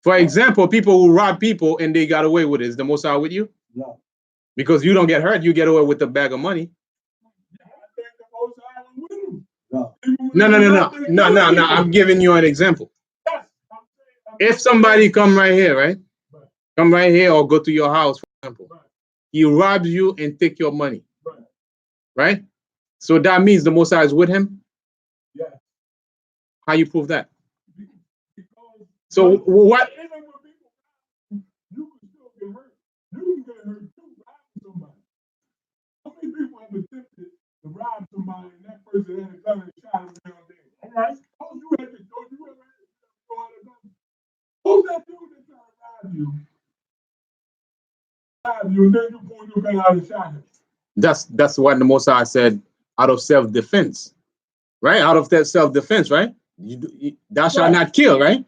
For example, people who rob people and they got away with it. Is the Most High with you? No. Because you don't get hurt, you get away with a bag of money. No. No. I'm giving you an example. If somebody come right here, right? Come right here or go to your house, for example. He robs you and take your money. Right? So that means the Most High is with him? Yeah. How you prove that? So what? You can still get hurt. You can get hurt too, robbing somebody. How many people have attempted to rob somebody and that person had a gun and shot him down there? All right. Don't you ever go out of gun? Who's that dude that tried to rob you? Rob you and then you pull your gun out and shot him. That's what the Most High said, out of self-defense. Right? Out of that self-defense, right? Thou shalt not kill, right?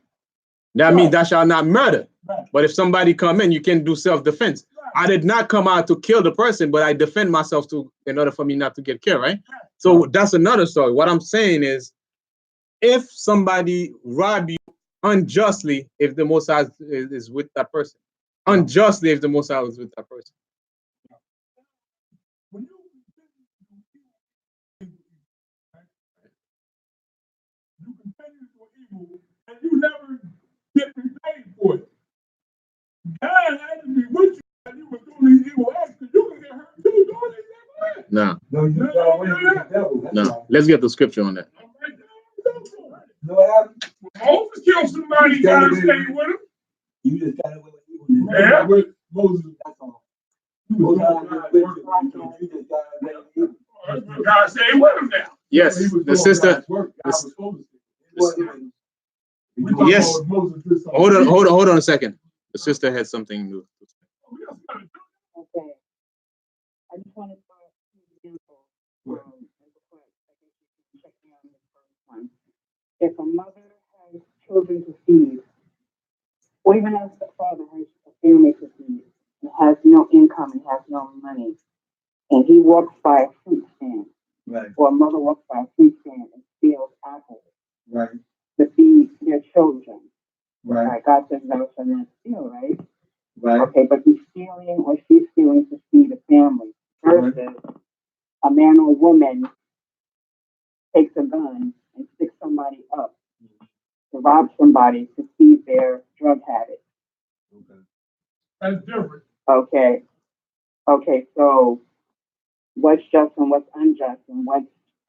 That means thou shalt not murder. Right. But if somebody come in, you can do self-defense. Right. I did not come out to kill the person, but I defend myself in order for me not to get killed, right? So that's another story. What I'm saying is, if somebody rob you unjustly, if the Most High is with that person, unjustly, if the Most High is with that person. When you continue to evil and you never get repaid for it. God had to be with you and you were doing these evil acts because you can get hurt too doing these evil acts. No. No, you got away with the devil. No. Let's get the scripture on that. No, what happened? Moses killed somebody, God stayed with him. You just got away with evil. Yeah. With Moses, That's all. you God stayed with him now. Yes, the sister. Yes. Hold on a second. The sister had something new. Okay. I just wanted to check me on this first one. If a mother has children to feed, or even if the father has a family to feed, and has no income and has no money, and he walks by a fruit stand, Right. or a mother walks by a fruit stand and steals apples Right. to feed their children. Right. Right. God says thou shalt not steal, right? Right. Okay, but he's stealing or she's stealing to feed a family versus a man or woman takes a gun and sticks somebody up to rob somebody to feed their drug habit. Okay. That's different. Okay. Okay, so what's just and what's unjust and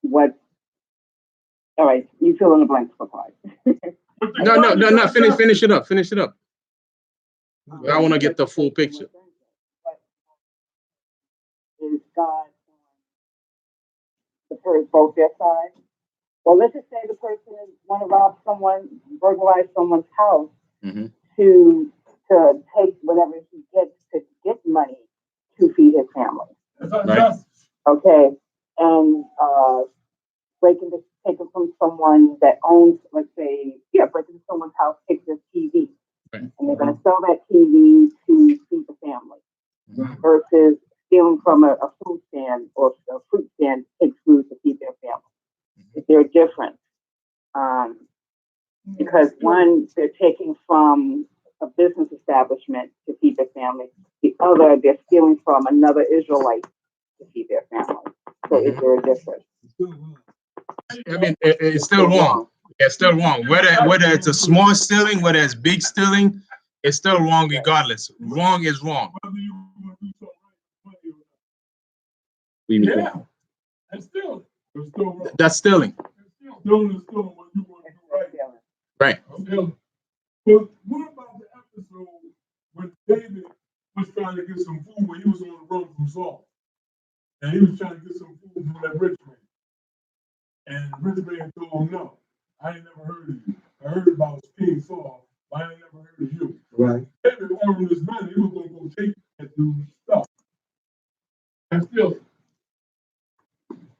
what's all right, you fill in the blanks for part. No. Finish it up. I want to get the full picture. Is God the person both their sides? Well, let's just say the person want to rob someone, burglarize someone's house Mm-hmm. to take whatever he gets to get money to feed his family. Right. Okay, and take it from someone that owns, let's say, break into someone's house, take their TV, Right. and they're going to sell that TV to feed the family, Mm-hmm. versus stealing from a food stand or a fruit stand to take food to feed their family. Mm-hmm. They're different. Because one, they're taking from a business establishment to feed their family. The other, they're stealing from another Israelite to feed their family. So is there a difference? I mean, it's still wrong. It's still wrong. Whether it's a small stealing, whether it's big stealing, it's still wrong regardless. Wrong is wrong. Yeah, that's still. That's stealing. Stealing is stealing when you want to do right. Right. Stealing. But what about the episode when David was trying to get some food when he was on the run from Saul? And he was trying to get some food from that rich man. And rich man told him, no, I ain't never heard of you. I heard about King Saul, but I ain't never heard of you. Right. David ordered his money, he was going to go take that dude's stuff. And still,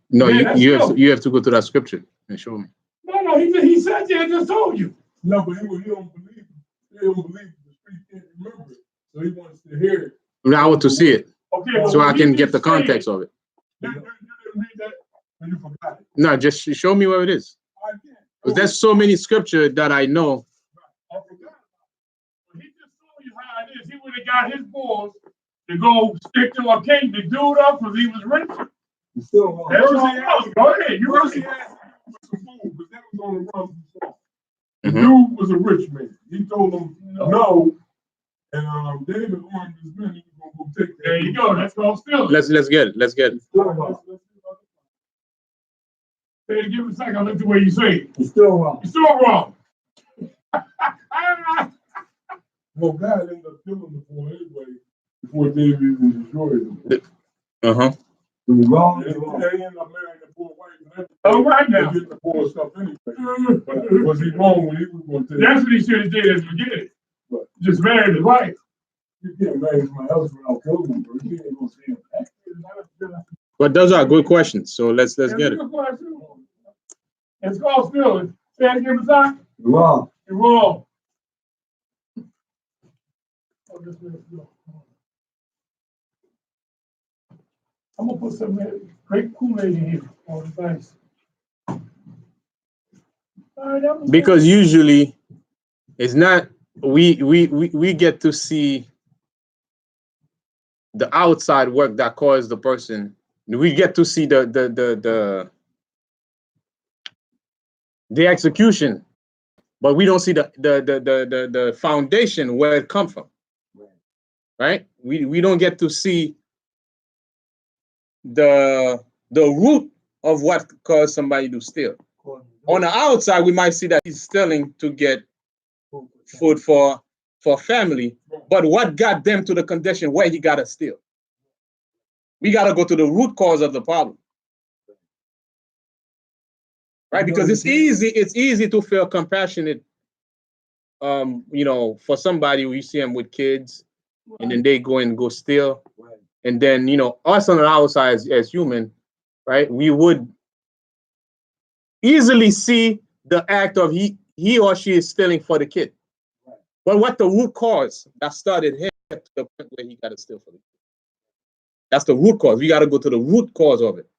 No, Yeah, you have to go to that scripture and show me. No, he said you. I just told you. no, but he don't believe it. He don't believe it. The street can't remember it. So he wants to hear it. Now I want to see it Okay, so I he can just get the said- context of it. You didn't read that? And you forgot it. No, just show me where it is. I can't. Because there's so many scripture that I know. I forgot. He just told you how it is. He would have got his boys to go stick to a king to do it up because he was rich. You still wrong. That's all it was. Go ahead. You First he right. asked him for some food, but that was on the run from Saul. The Mhm. dude was a rich man. He told him no. And David armed his men. He was going to go take that. There you go. That's all still. Let's get it. Let's get it. Still wrong. Say it again a second. I'll let the way you say it. You're still wrong. You're still wrong. Well, God ended up killing the boy anyway before David even destroyed him. Uh-huh. You're wrong. And You're wrong. they ended up marrying the poor wife and everything. All right now. They get the poor stuff anyway. But was he wrong when he was going to take That's what he should have did at the beginning. What? Just married his wife. You can't marry somebody else without killing them, bro. You ain't gonna see him back. But those are good questions. So let's That's get a it. good question. It's called stealing. Say it again, Messiah. You're wrong. You're wrong. Oh, this way, let's go. I'm gonna put some great Kool-Aid in here. Oh, thanks. All right, that was Because usually it's not we get to see the outside work that caused the person. We get to see the execution, but we don't see the foundation where it come from. Right? We don't get to see the root of what caused somebody to steal. On the outside, we might see that he's stealing to get food for family, but what got them to the condition where he got to steal? We got to go to the root cause of the problem, right? Because it's easy to feel compassionate, for somebody who you see them with kids, and then they go steal, and then us on the outside as human, right? We would easily see the act of he or she is stealing for the kid. But what the root cause that started him to the point where he got to steal for the kid? That's the root cause. We got to go to the root cause of it.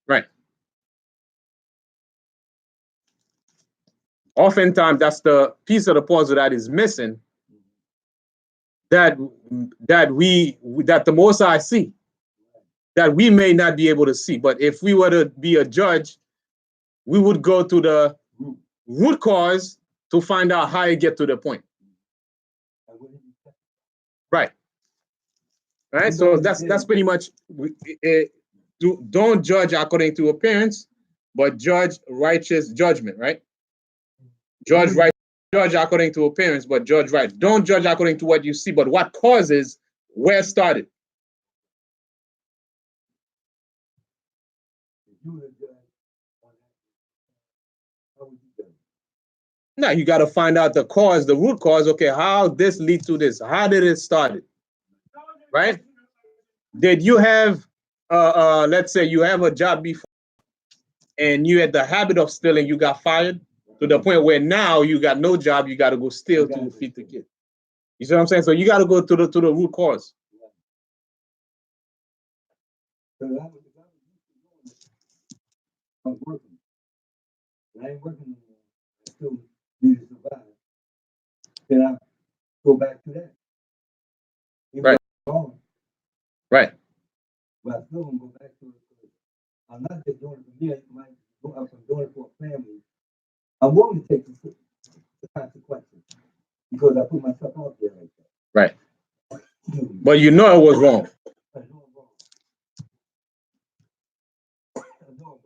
Right. Oftentimes, that's the piece of the puzzle that is missing. That the Most High see, that we may not be able to see. But if we were to be a judge, we would go to the root cause to find out how you get to the point. Right. Right. So that's pretty much. Don't judge according to appearance, but judge righteous judgment. Right. Judge right. Judge according to appearance, but judge right. Don't judge according to what you see, but what causes where it started. Now you got to find out the cause, the root cause. Okay, how this lead to this? How did it start? Right? Did you have, let's say you have a job before, and you had the habit of stealing, you got fired to the point where now you got no job, you got to go steal to feed the kid. You see what I'm saying? So you got to go to the root cause. I'm working. I ain't working anymore. I still need to survive. Then I go back to that. Even Right. Wrong, Right. but I still gonna go back to it. I'm not just doing it for me. I'm doing it for a family. I'm willing to take the consequences because I put myself out there like that. Right. But you know it was wrong. I know I'm wrong. I know I'm wrong.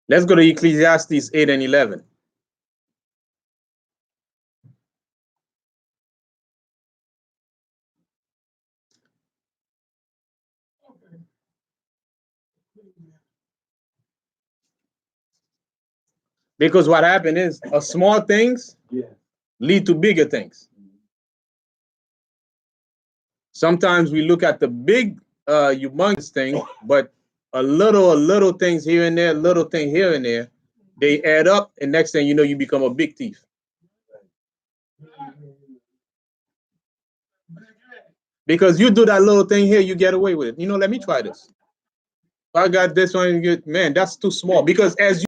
Let's go to Ecclesiastes 8 and 11. Because what happened is small things lead to bigger things. Sometimes we look at the big, humongous thing, but a little things here and there, little thing here and there, they add up, and next thing you know, you become a big thief. Because you do that little thing here, you get away with it. You know, let me try this. I got this one, man, that's too small. Because as you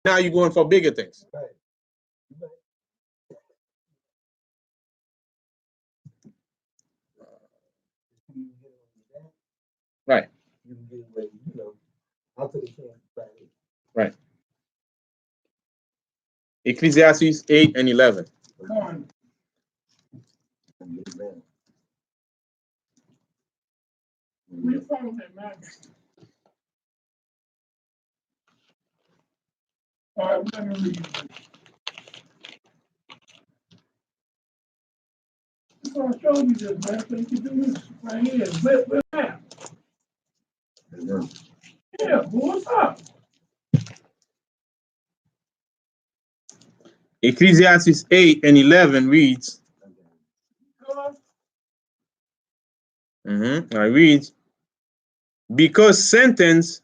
now you're going for bigger things. Right. Right. Ecclesiastes 8 and 11. All right, let me read this. So I showed you this, man, so you can do this right here. With that. Yeah, what's up? Ecclesiastes 8 and 11 reads, I read, because sentence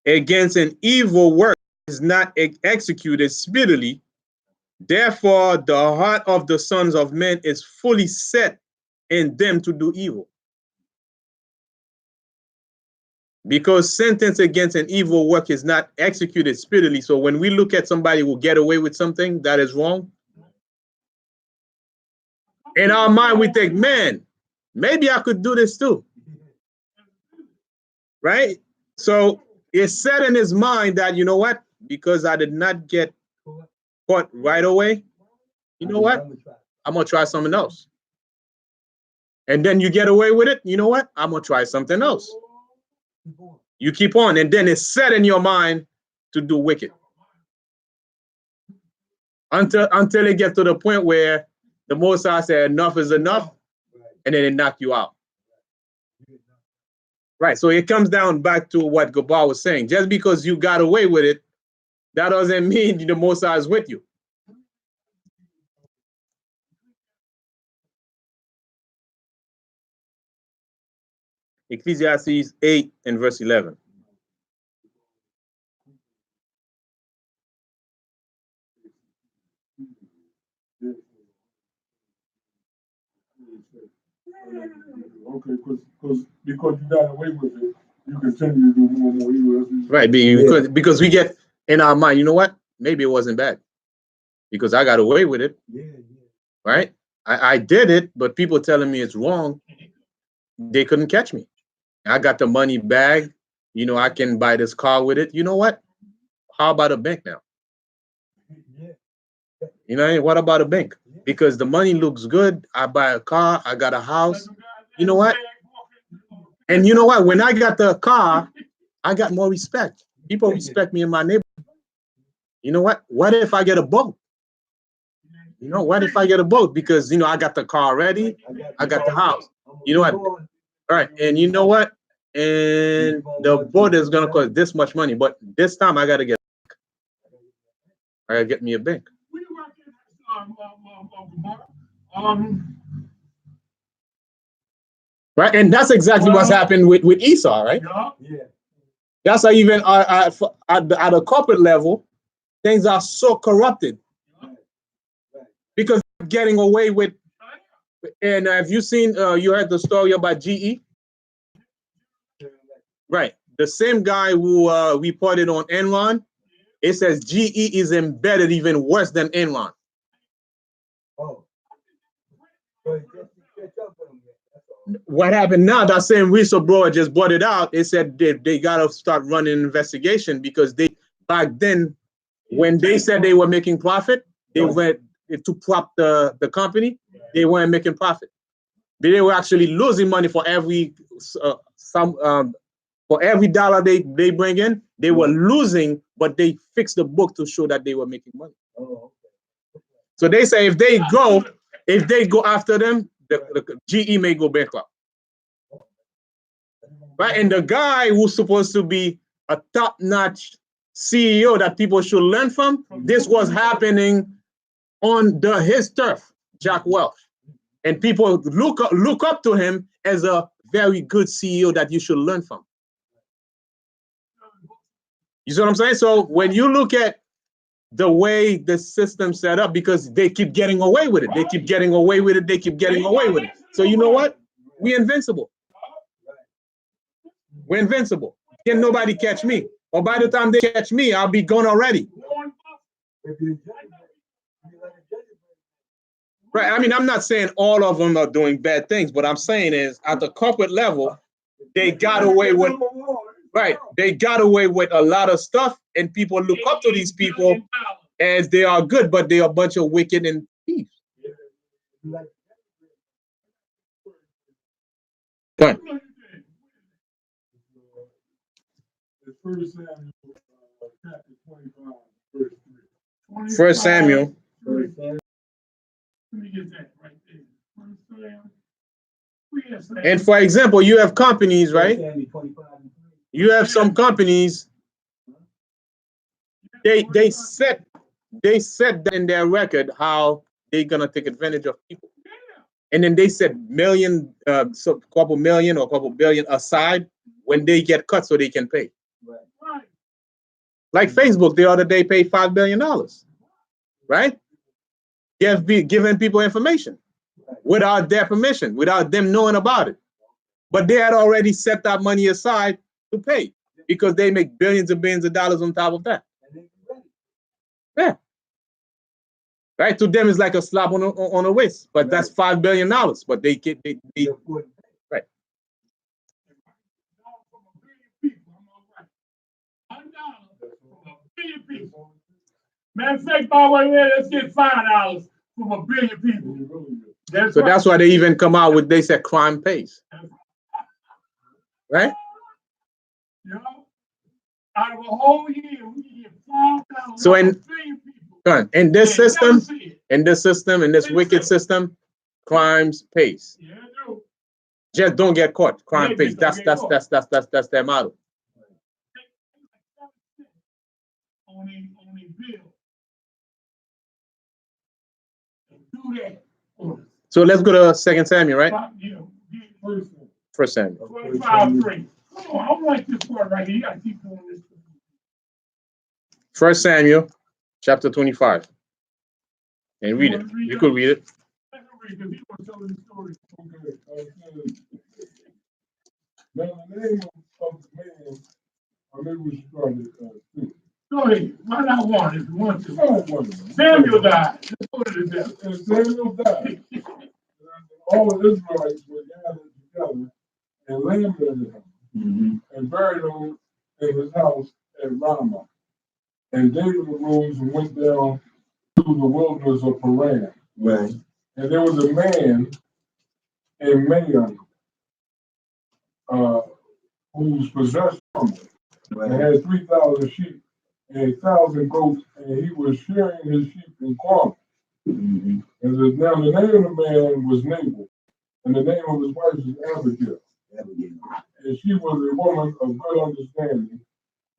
against an evil work is not executed speedily, therefore the heart of the sons of men is fully set in them to do evil. Because sentence against an evil work is not executed speedily. So when we look at somebody who get away with something that is wrong, in our mind we think, man, maybe I could do this too. Right? So it's set in his mind that, you know what, because I did not get caught right away, you know what, I'm gonna try something else. And then you get away with it, you know what, I'm gonna try something else. You keep on, and then it's set in your mind to do wicked. Until it gets to the point where the Most High said enough is enough, and then it knock you out. Right, so it comes down back to what Gabar was saying. Just because you got away with it, that doesn't mean the Most High is with you. Ecclesiastes 8 and verse 11. Okay, because you got away with it, you continue to do more and more evil. Right, because we get in our mind, you know what? Maybe it wasn't bad because I got away with it. Right? I did it, but people telling me it's wrong. They couldn't catch me. I got the money bag. You know, I can buy this car with it. You know what? How about a bank now? You know, what about a bank? Because the money looks good. I buy a car. I got a house. You know what? And you know what? When I got the car, I got more respect. People respect me in my neighborhood. you know what? What if I get a boat? You know, what if I get a boat? Because, you know, I got the car ready. I got the house. You know what? All right. And you know what? And the boat is going to cost this much money. But this time I got to get me a bank. Right. And that's exactly what's happened with Esau, right? Yeah. That's how even at a corporate level, things are so corrupted because they're getting away with. And have you seen, you heard the story about GE? Right. The same guy who reported on Enron, it says GE is embedded even worse than Enron. Oh. What happened now, that same whistleblower just brought it out. It said they got to start running an investigation because they, back then, when they said they were making profit, they went to prop the company, they weren't making profit. They were actually losing money for every for every dollar they bring in, they were losing, but they fixed the book to show that they were making money. So they say if they go after them, the GE may go bankrupt. Right? And the guy who's supposed to be a top-notch CEO that people should learn from, this was happening on his turf, Jack Welch. And people look up to him as a very good CEO that you should learn from. You see what I'm saying? So when you look at the way the system set up, because they keep getting away with it, they keep getting away with it, they keep getting away with it. So you know what? We're invincible. We're invincible. Can nobody catch me? Or by the time they catch me, I'll be gone already. Right. I mean, I'm not saying all of them are doing bad things. What I'm saying is at the corporate level, they got away with, right. They got away with a lot of stuff, and people look up to these people as they are good, but they are a bunch of wicked and thieves. Go ahead. First Samuel, chapter 25, verse 3. First Samuel. Let me get that right there. And for example, you have companies, right? You have some companies, they set in their record how they're gonna take advantage of people. And then they set so couple million or couple billion aside when they get cut so they can pay. Right. Like Facebook, the other day paid $5 billion, right? Giving people information without their permission, without them knowing about it. But they had already set that money aside to pay because they make billions and billions of dollars on top of that. Yeah. Right? To them, it's like a slap on the wrist, but that's $5 billion. But they right. Matter of fact, by the way, let's get $5 from a billion people. That's why they even come out with, they said crime pays. Right? You know, out of a whole year, we get $5,000 So billion people. in this system, in this wicked system, crimes pays. Yeah, do. Just don't get caught. Crime pays. That's their model. On a bill. Do that. So let's go to 2 Samuel, right? First Samuel. 25:3. Come on, I don't like this part right here. You gotta keep doing this. 1 Samuel, chapter 25. And read it. You could read it. Now the name of the man, or maybe we should start at 2. Go ahead. Why not one? If you want to. Samuel died. Let's go to the death. And Samuel died. All the Israelites were gathered together and lamented him and buried him in his house at Ramah. And David arose and went down to the wilderness of Paran. Right. And there was a man in Maon who was possessed from it, and had 3,000 sheep and 1,000 goats, and he was shearing his sheep in Carmel. And now the name of the man was Nabal, and the name of his wife was Abigail. And she was a woman of good understanding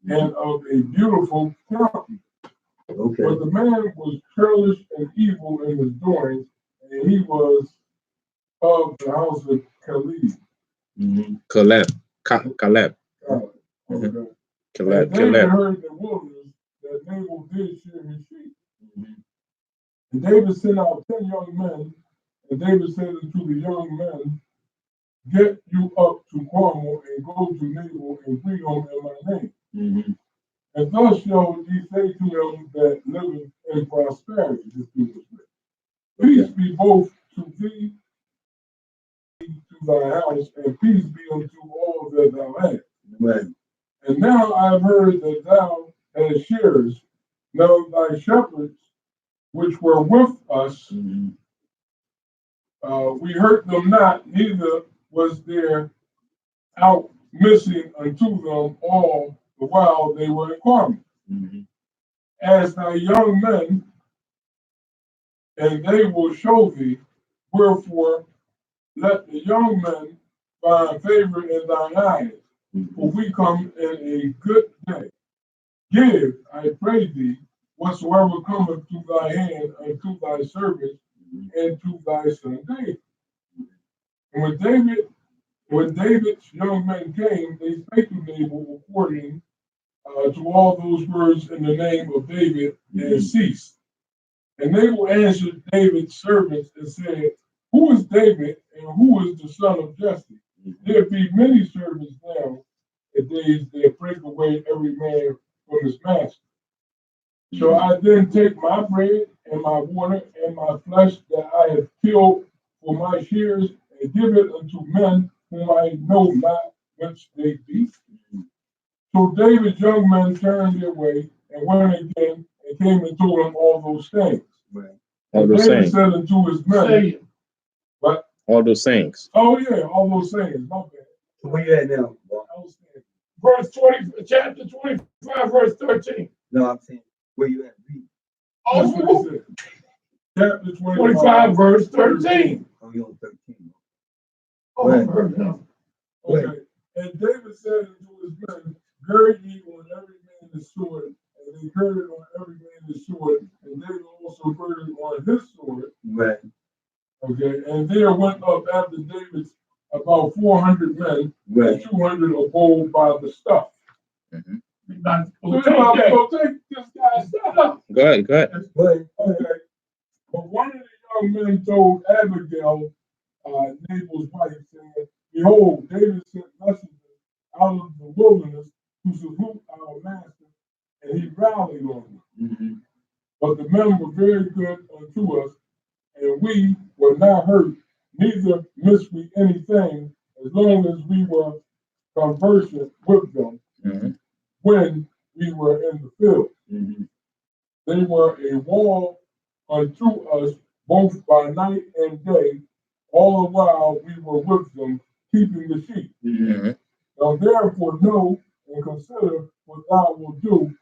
and of a beautiful countenance. Okay. But the man was churlish and evil in his doings, and he was of the house of Caleb. Caleb. Okay. Caleb. And David heard in the wilderness that Nabal did shear his sheep. And David sent out 10 young men, and David said unto the young men, get you up to Carmel and go to Nabal and greet him in my name. And thus shall ye say to him that liveth in prosperity, peace be both to thee, to thy house, and peace be unto all that thou hast. Right. And now I have heard that thou hast shearers. Now thy shepherds, which were with us, we hurt them not, neither was there out missing unto them all the while they were in Carmel. As thy young men, and they will show thee, wherefore let the young men find favor in thine eyes, for we come in a good day. Give, I pray thee, whatsoever cometh to thy hand unto thy servant and to thy son David. And when David's young men came, they spake to Nabal according to all those words in the name of David, and ceased. And Nabal answered David's servants and said, who is David and who is the son of Jesse? There be many servants now in days that break away every man from his master. Shall I then take my bread and my water and my flesh that I have killed for my shears and give it unto men whom I know not whence they be? So David's young men turned their way and went again and came and told him all those things. All And those David things. said unto his men, what? All those things. Oh yeah, all those things. My bad. So where you at now? Verse 20, chapter 25, verse 13. No, I'm saying, where you at? Read. That's what he said. Chapter 25, verse 13. Oh, you're on 13. Oh, I heard him. Okay. And David said unto his men, gird ye on every man his sword, and they girded on every man his sword, and David also girded on his sword. Right. Okay, and there went up after David's about 400 men, and 200 are bold by the stuff. So So take this guy's stuff. Go ahead. Okay. But one of the young men told Abigail, Nabal's wife, saying, behold, David sent messengers out of the wilderness to salute our master, and he rallied on them. But the men were very good unto us, and we were not hurt, neither missed we anything, as long as we were conversant with them when we were in the field. They were a wall unto us both by night and day, all the while we were with them, keeping the sheep. Now therefore know and consider what thou wilt do,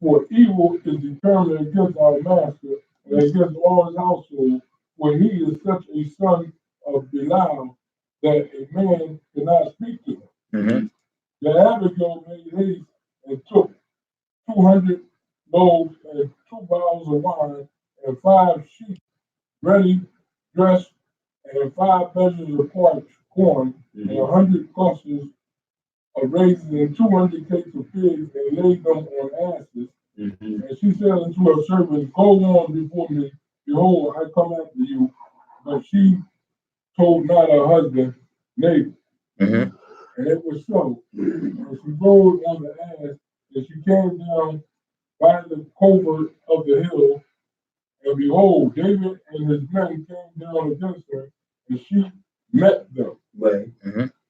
for evil is determined against our master and against all his household, for he is such a son of Belial that a man cannot speak to him. The Abigail made haste and took 200 loaves and 2 bottles of wine and 5 sheep ready dressed and 5 measures of parched corn and 100 clusters of raisins and 200 cakes of figs and laid them on asses. And she said unto her servants, go on before me, behold, I come after you. But she told not her husband, Nabal. And it was so. And she rode on the ass, and she came down by the covert of the hill, and behold, David and his men came down against her, and she met them.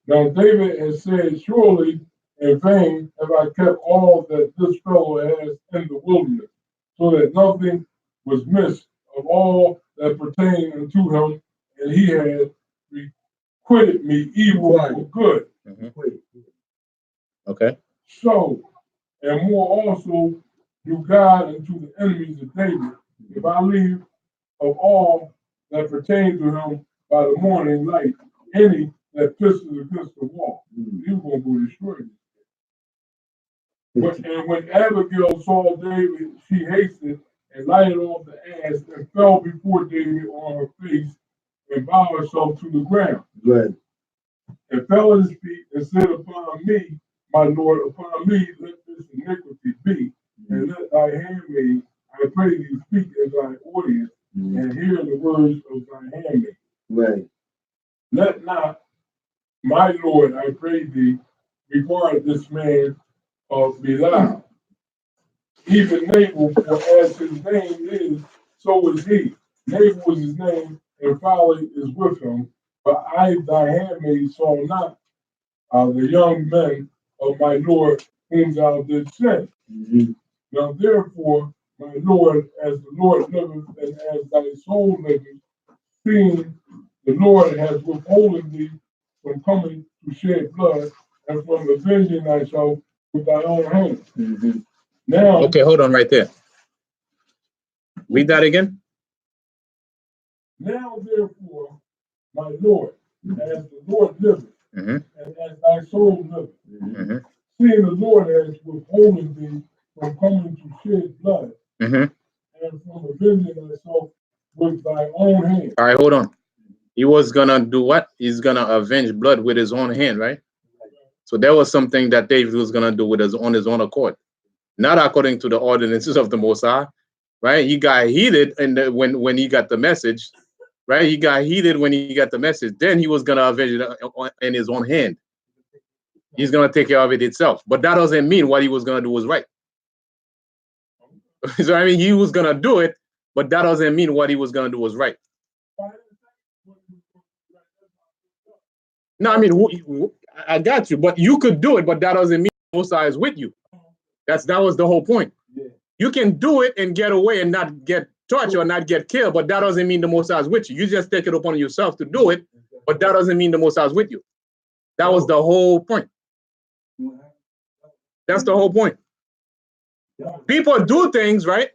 Now David had said, surely in vain have I kept all that this fellow has in the wilderness, so that nothing was missed of all that pertained unto him, and he had requited me evil for good. Okay. So, and more also to God and to the enemies of David, if I leave of all that pertain to him by the morning light, any that pisses against the wall, you going to go destroy you. And when Abigail saw David, she hastened and lighted off the ass and fell before David on her face and bowed herself to the ground. Right. And fell at his feet and said, upon me, my Lord, upon me let this iniquity be, and let thy handmaid, I pray thee, speak as thy audience, and hear the words of thy handmaid. Right. Let not, my Lord, I pray thee, regard this man of Belial, even Nabal, for as his name is, so is he. Nabal is his name, and folly is with him. But I, thy handmaid, saw not the young men of my Lord whom thou didst send. Now therefore, my Lord, as the Lord liveth, and as thy soul liveth, seeing the Lord has withholden thee from coming to shed blood, and from avenging thyself with thy own hand. Now, Okay, hold on right there. Read that again. now therefore, my Lord, as the Lord liveth, and as thy soul liveth, seeing the Lord has withholden thee from coming to shed blood, and from avenging thyself with thy own hand. All right, hold on. He was gonna do what? He's gonna avenge blood with his own hand, right? So there was something that David was gonna do with on his own accord, not according to the ordinances of the Most High, right? He got heated, and when he got the message, right? He got heated when he got the message. Then he was gonna avenge it in his own hand. He's gonna take care of it itself. But that doesn't mean what he was gonna do was right. So I mean, he was gonna do it, but that doesn't mean what he was gonna do was right. No, I mean, I got you, but you could do it, but that doesn't mean Most High is with you. That was the whole point. Yeah. You can do it and get away and not get touched or not get killed, but that doesn't mean the Most High is with you. You just take it upon yourself to do it, but that doesn't mean the Most High is with you. That was the whole point. That's the whole point. People do things, right?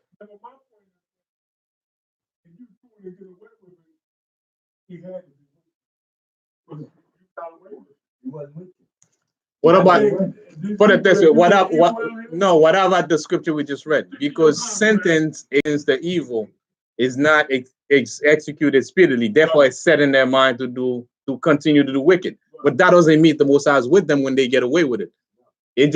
What about put it this way? What about the scripture we just read? Because sentence against the evil is not executed speedily. Therefore, it's set in their mind to continue to do wicked. But that doesn't mean the Most High is with them when they get away with it. They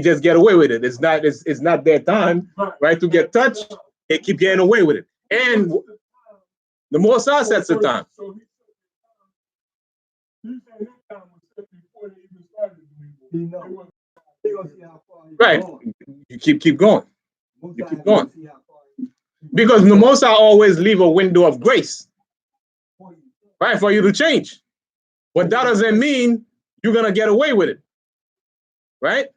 just get away with it. It's not their time, right, to get touched. They keep getting away with it. And the Most High sets the time. Right. You keep going. You keep going. Because the Most High always leave a window of grace, right, for you to change. But that doesn't mean you're gonna get away with it, right?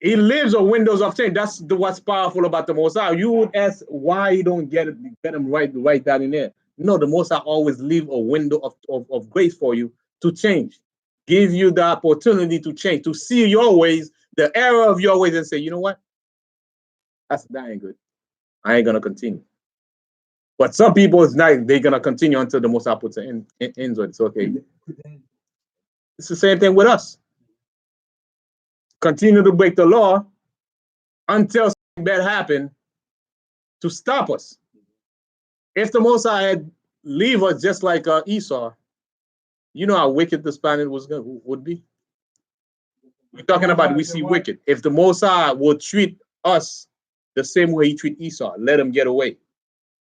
He leaves a windows of change. That's what's powerful about the Most High. You would ask why you don't get them right down in there. No, the Most High always leave a window of grace for you to change, give you the opportunity to change, to see your ways, the error of your ways, and say, you know what? That ain't good. I ain't gonna continue. But some people, it's not. They're gonna continue until the Most High puts an end to it. It's okay. It's the same thing with us. Continue to break the law until something bad happens to stop us. If the Most High had leave us just like Esau, you know how wicked this planet would be. We're talking about we see wicked. If the Most High would treat us the same way he treat Esau, let him get away,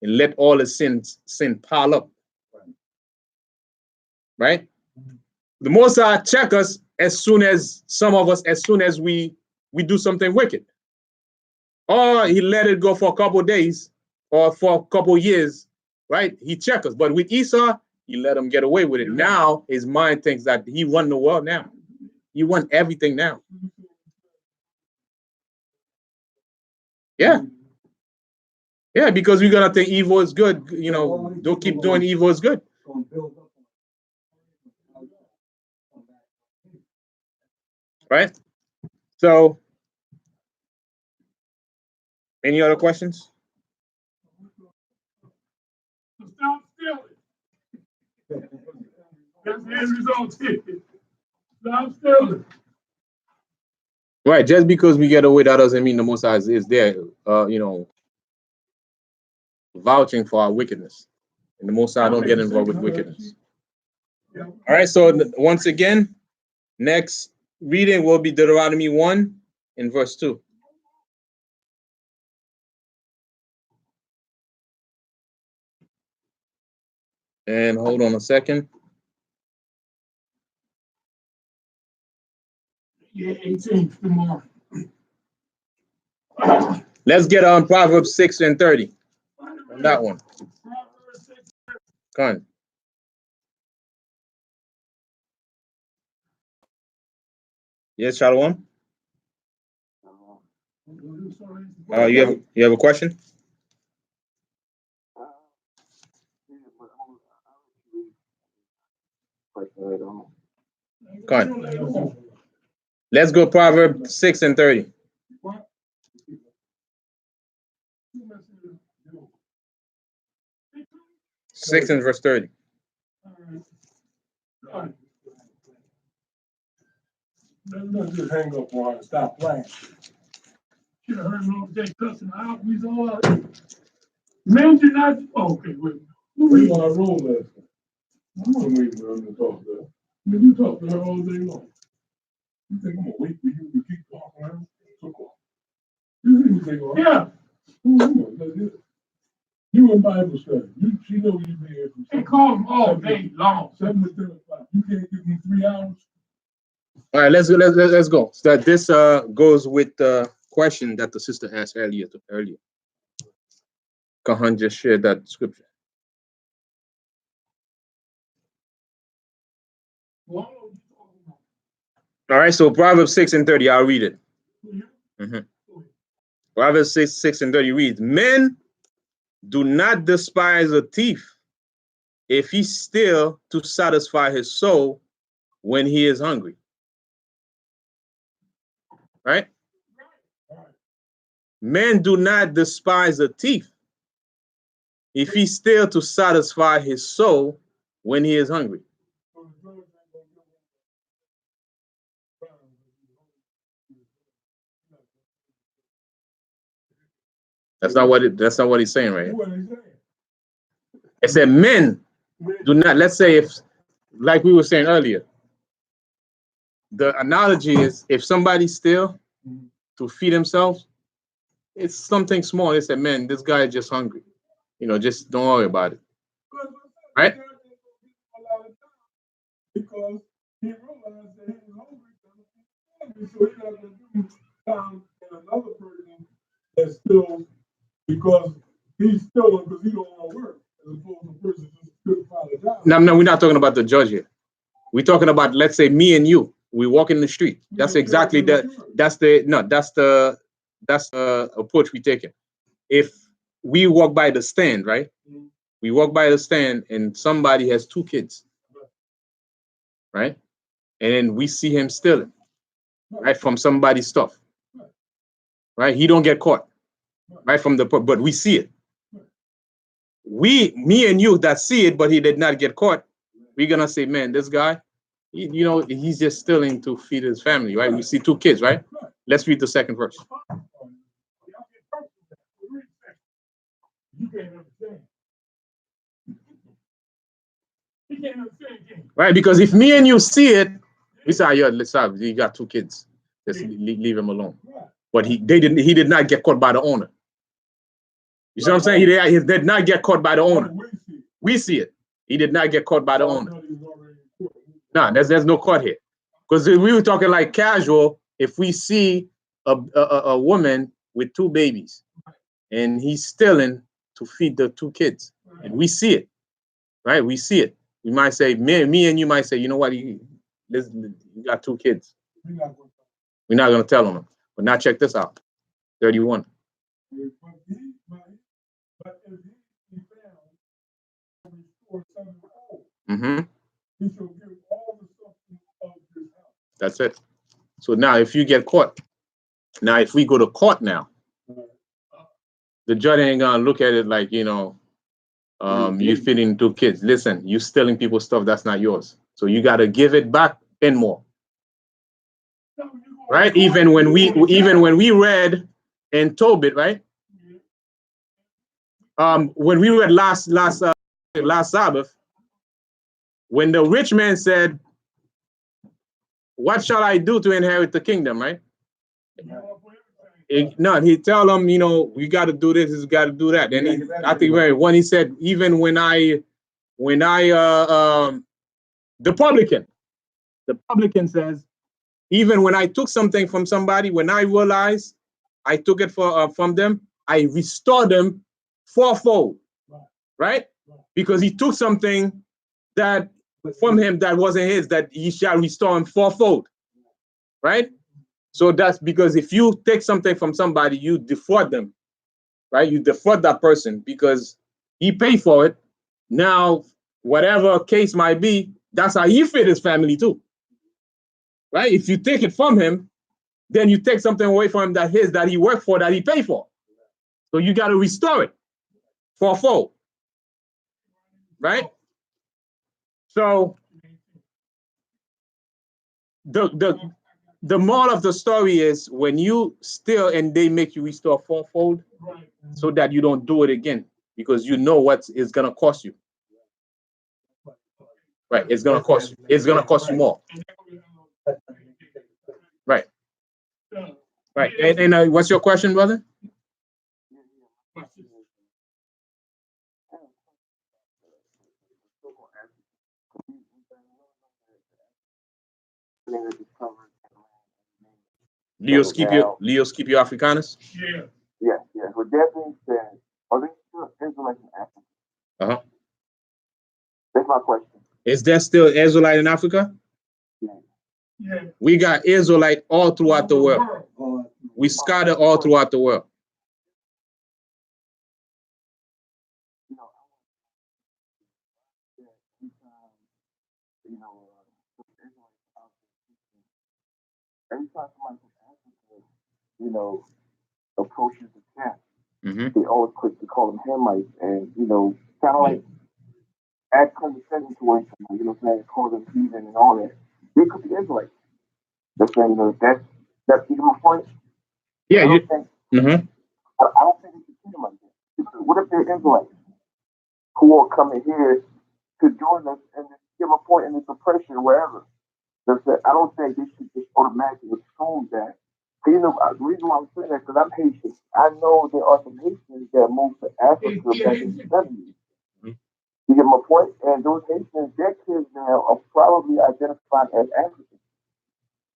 and let all the sin pile up, right? The Most High check us as soon as we do something wicked, or he let it go for a couple of days or for a couple of years, right? He check us, but with Esau, he let him get away with it. Now his mind thinks that he run the world now. He won everything now. Yeah. Yeah, because we're gonna think evil is good. You know, don't keep doing evil is good. Right? So Any other questions? So stop stealing. That's the end result here. Stop stealing. Right, just because we get away, that doesn't mean the Most High is there, vouching for our wickedness. And the Most High don't get involved with wickedness. All right, so once again, next reading will be Deuteronomy 1 in verse 2. And hold on a second. Yeah, 18th tomorrow. Let's get on Proverbs 6 and 30. On that one. Come on. Yes, Shalom. You have a question? Come on. Let's go Proverbs 6 and 30. 6 and verse 30. Let's just hang up on her and stop playing. Should have heard him over there cussing out. We all men do not. Okay, wait. We on our roll last time. I'm gonna wait for them to talk to her. When you talk to her all day long, you think I'm gonna wait for you to keep talking to her? So cool. You think take off? Yeah, You in Bible study. She know you be here from they call him all day long. 7 to 10 o'clock. You can't give me 3 hours. All right, let's go. So that this goes with the question that the sister asked earlier. Kahan just shared that scripture. All right, so Proverbs 6 and 30, I'll read it. Proverbs 6 and 30 reads, men do not despise a thief if he steal to satisfy his soul when he is hungry. Right? Men do not despise a thief if he steal to satisfy his soul when he is hungry. That's not what he's saying right here. It said men do not, let's say if, like we were saying earlier, the analogy is if somebody steal to feed themselves, it's something small. They said, man, this guy is just hungry. Just don't worry about it. Right? Because he realized that he was hungry, so he had to do time and another person that still, because he's stealing because he don't want to work, as opposed to a person just couldn't find a job. No, we're not talking about the judge here. We're talking about, let's say, me and you. We walk in the street. That's exactly that. That's the approach we taking. If we walk by the stand, right? We walk by the stand and somebody has 2 kids, right? And then we see him stealing, right, from somebody's stuff, right? He don't get caught, right, but we see it. Me and you that see it, but he did not get caught. We're gonna say, man, this guy, he's just stealing to feed his family, right? We see 2 kids, right? Let's read the second verse. You can't understand. He can't understand. Right, because if me and you see it, we say, yeah, let's have. He got 2 kids. Just leave him alone. But he did not get caught by the owner. You see what I'm saying? He did not get caught by the owner. We see it. He did not get caught by the owner. No, there's no court here. Because we were talking like casual. If we see a woman with 2 babies and he's stealing to feed the 2 kids, and we see it, right? We see it. We might say, me and you might say, you know what? You got 2 kids. We're not going to tell him. But now check this out. 31. That's it. So now if you get caught, now if we go to court now, the judge ain't gonna look at it like, you feeding two kids. Listen, you stealing people's stuff that's not yours. So you gotta give it back and more. Right? Even when we read in Tobit, right? When we read last Sabbath, when the rich man said, "What shall I do to inherit the kingdom?" Right? No, he tell them, you got to do this, you got to do that. Then I think when he said, even when I the publican says, even when I took something from somebody, when I realized I took it from them, I restore them fourfold, right? Because he took something that from him that wasn't his, that he shall restore him fourfold, right? So that's because if you take something from somebody, you defraud them, right? You defraud that person because he paid for it. Now, whatever case might be, that's how he feed his family too, right? If you take it from him, then you take something away from him that he worked for, that he paid for. So you got to restore it fourfold, right? So the moral of the story is, when you steal and they make you restore fourfold, so that you don't do it again, because you know what it's gonna cost you. Right, it's gonna cost you. It's gonna cost you more. Right. Right. And what's your question, brother? Leos keep you Africanus? Yeah. Yeah. With that being said, are they still Israelites in Africa? Uh-huh. That's my question. Is there still Israelite in Africa? Yeah. We got Israelite all throughout the world. We scattered all throughout the world. Every time somebody from Africa, approaches the camp, they always quick to call them Hamites, and kind of like act condescending towards them, what I'm saying, call them heathen and all that. They could be Israelites. They're saying, that's even my point. Yeah, I don't think they should treat them like that. What if they're Israelites who are coming here to join us and give a point in this oppression or wherever? I don't think they should just automatically assume that. The reason why I'm saying that, because I'm Haitian. I know there are some Haitians that moved to Africa back in the 70s. You get my point? And those Haitians, their kids now are probably identified as African.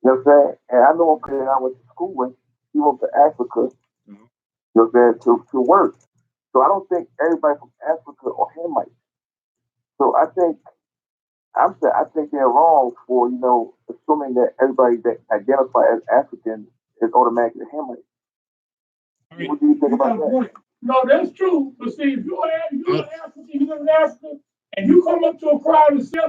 You know what I'm saying? And I know a kid I went to school with, he went to Africa, to work. So I don't think everybody from Africa are Hamites. So I think they're wrong for, assuming that everybody that identifies as African is automatically Hamite. What do you think about that? No, that's true. But see, if you're an African, you live in Africa, and you come up to a crowd and say,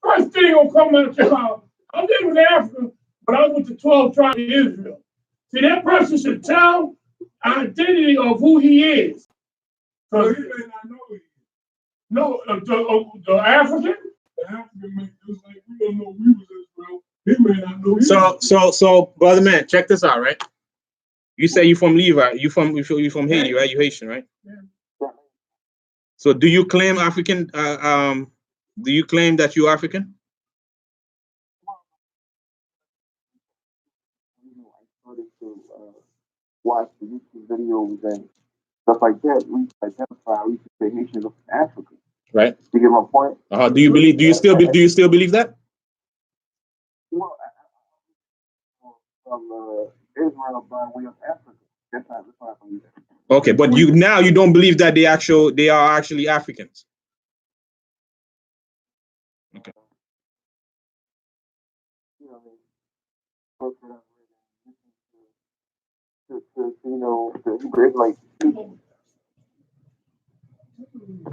first thing will come out your mouth, I'm living in Africa, but I'm with the 12 tribes of Israel. See, that person should tell identity of who he is. So he may not know who he is. No, the African? The African may just like we don't know we was Israel. He may not know. So, brother man, check this out, right? You say you from Levi, you from Haiti, right? You Haitian, right? Yeah. So, do you claim African? Do you claim that you're African? I started to watch the YouTube videos and stuff like that. We say Haitians of Africa. Right. You get my point? Do you believe? Do you still believe that? Well, from Israel by way of Africa. That's how I believe it. Okay, but you don't believe that they are actually Africans. Okay. The Hebrew Israelites.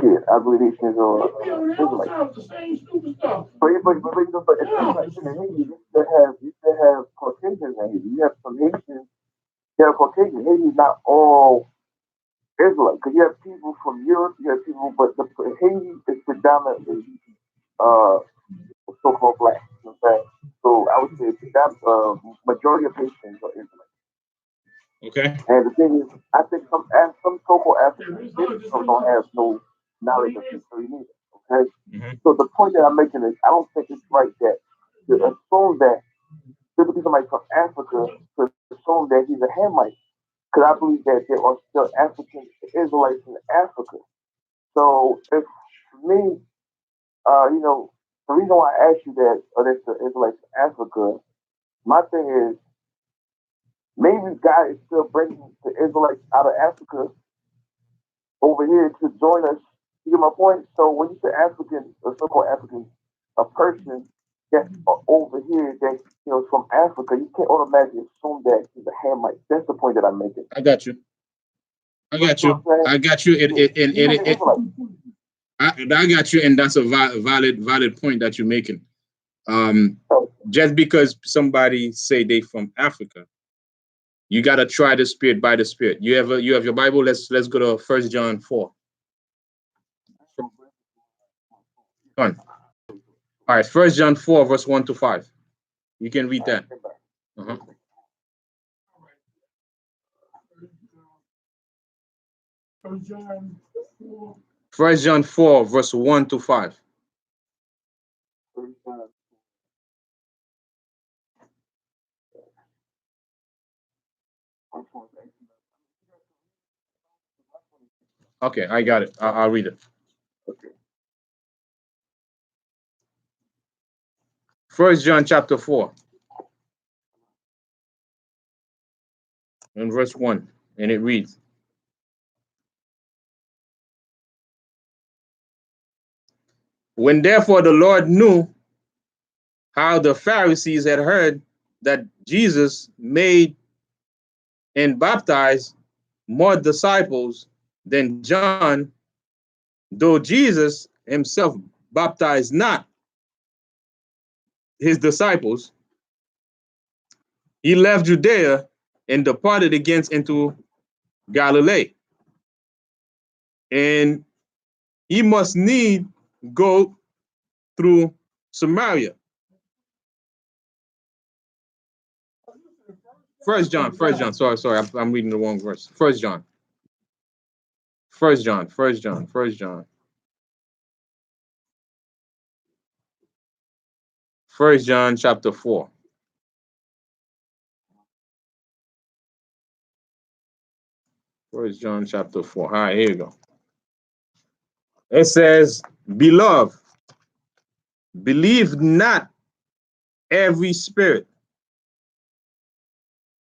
Yeah, I believe these things are Israelites. The same stupid stuff. But it's like in Haiti, you still have Caucasians in Haiti. You have some Haitians that are Caucasian. Haiti is not all Israelites. Because you have people from Europe, you have people, but Haiti is predominantly so-called black. You know what I'm saying? So I would say that majority of Haitians are Israelites. Okay. And the thing is, I think some so-called Africans don't have no knowledge of history neither. Okay. Mm-hmm. So the point that I'm making is, I don't think it's right that to assume that just because somebody from Africa, to assume that he's a Hamite, because I believe that there are still African Israelites in Africa. So if for me, the reason why I asked you that, there's the Israelites in Africa, my thing is, maybe God is still bringing the Israelites out of Africa over here to join us. You get my point? So when you say African, or so-called African, a person that's over here that is from Africa, you can't automatically assume that he's a Hamite. That's the point that I'm making. I got you. I got you. I got you. I got you, and that's a valid point that you're making. Just because somebody say they from Africa, you gotta try the spirit by the spirit. You have your Bible. Let's go to 1 John 4. Come on. All right, 1 John 4, verse 1 to 5. You can read that. Uh-huh. 1 John 4, verse 1 to 5. Okay, I got it. I'll read it. 1 John chapter 4 and verse 1, and it reads, when therefore the Lord knew how the Pharisees had heard that Jesus made and baptized more disciples than John, though Jesus himself baptized not his disciples, he left Judea and departed again into Galilee. And he must need go through Samaria. First John. Sorry, I'm reading the wrong verse. First John. First John. 1 John chapter 4. First John chapter 4. All right, here you go. It says, beloved, believe not every spirit,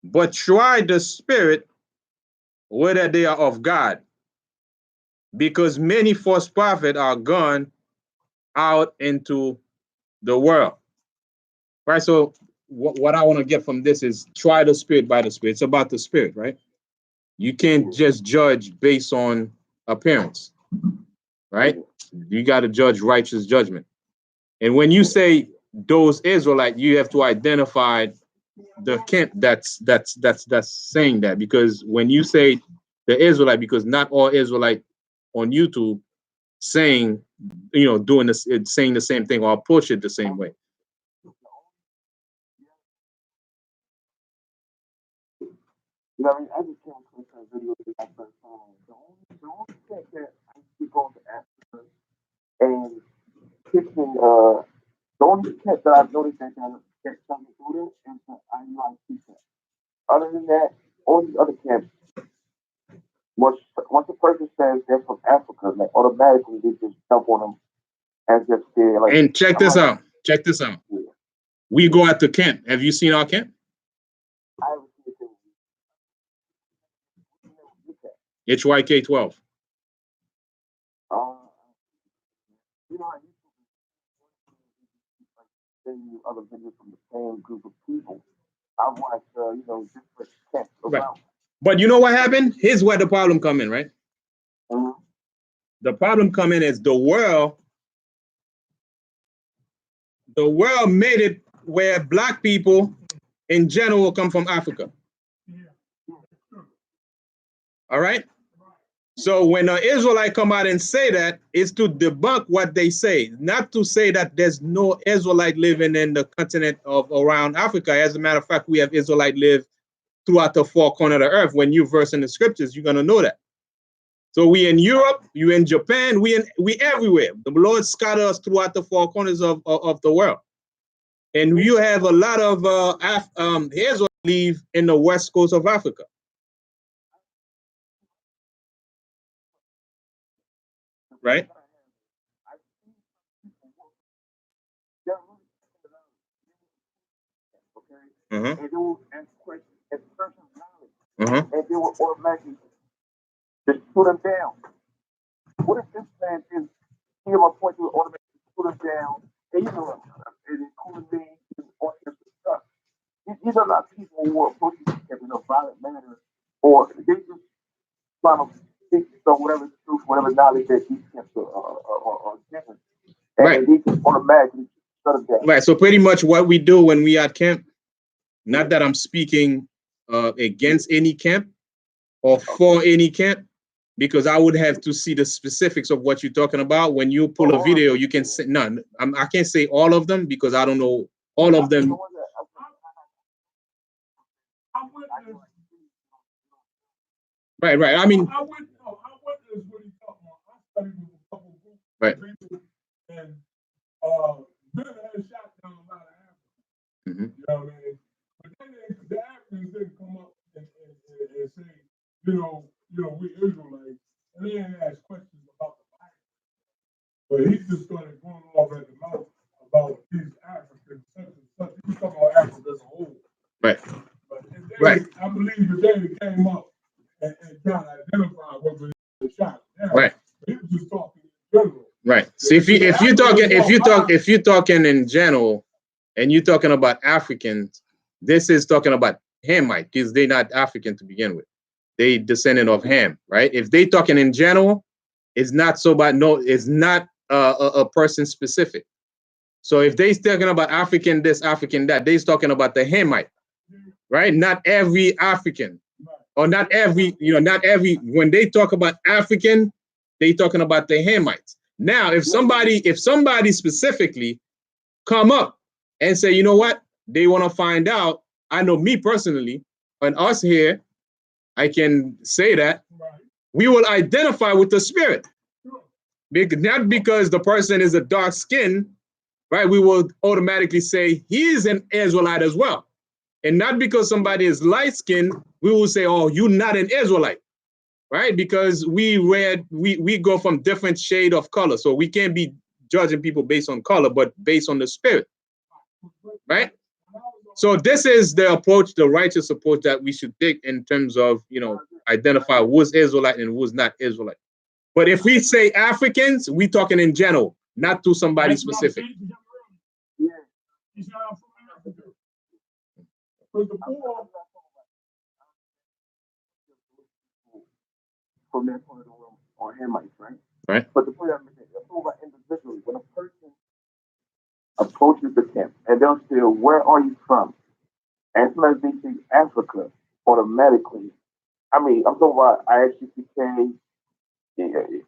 but try the spirit whether they are of God, because many false prophets are gone out into the world. Right? So what I want to get from this is try the spirit by the spirit. It's about the spirit, right? You can't just judge based on appearance, right? You got to judge righteous judgment. And when you say those Israelites, you have to identify the camp that's saying that, because when you say the Israelite, because not all Israelite on YouTube saying, doing this, saying the same thing or approach it the same way. You know what I mean? I just came across a video that I first saw. The only thing that I see going to Africa and kissing, the only camp that I've noticed that doesn't do this is the IUIC camp. Other than that, all these other camps, once a person says they're from Africa, like automatically they just jump on them as if they're like. And check this out. Yeah. We go out to camp. Have you seen our camp? I haven't seen it. HYK 12. You know, I used to send you other videos from the same group of people. I watched, different camps around. Right. But you know what happened? Here's where the problem come in, right? Mm-hmm. The problem come in is the world made it where black people in general come from Africa. All right. So when an Israelite come out and say that, it's to debunk what they say, not to say that there's no Israelite living in the continent of around Africa. As a matter of fact, we have Israelite live throughout the four corners of the earth. When you verse in the scriptures, you're gonna know that. So we in Europe, you in Japan, we everywhere. The Lord scattered us throughout the four corners of the world. And you have a lot of Israelites live in the west coast of Africa. Right? And they will ask questions as personal knowledge. And they will automatically just put them down. What if this man is here my point to automatically put them down? And you know, and including me and all this stuff. These are not people who are approaching him in a violent manner, or they just trying to fix whatever truth, whatever knowledge that these camps are given. And right. They just automatically shut them down. Right. So pretty much what we do when we at camp, not that I'm speaking against any camp or for any camp, because I would have to see the specifics of what you're talking about. When you pull a video, you can say none. I can't say all of them because I don't know all of them. Right. I mean, I witnessed what he's talking about. I studied with a couple of groups, right. And Judith had shot down a lot of Africans. You know what I mean? But then the Africans didn't come up and say, you know, we Israelites, and they didn't ask questions about the Bible. But he just started going off at the mouth about these Africans, such and such. He was talking about Africa as a whole. Right. But then Right. I believe the day it came up and trying to identify what was the shot. Yeah. Right. He was just talking in general. Right. So if you're talking in general, and you're talking about Africans, this is talking about Hamite because they're not African to begin with. They descendant of Ham, right? If they talking in general, it's not so bad. No, it's not a person specific. So if they talking about African this, African that, they's talking about the Hamite, right? Not every African, or not every, not every. When they talk about African, they talking about the Hamites. Now, if somebody specifically come up and say, you know what, they want to find out. I know me personally, and us here, I can say that we will identify with the spirit. Not because the person is a dark skin, right? We will automatically say he is an Israelite as well. And not because somebody is light skinned, we will say, oh, you're not an Israelite, right? Because we go from different shade of color. So we can't be judging people based on color, but based on the spirit, right? So this is the approach, the righteous approach that we should take in terms of, identify who's Israelite and who's not Israelite. But if we say Africans, we talking in general, not to somebody specific. From that point of the world or Hamites, right? Right. But the point I'm making, it's all about individually. When a person approaches the camp and they'll say, where are you from? And sometimes they say Africa automatically. I mean, I'm talking about ISUPK.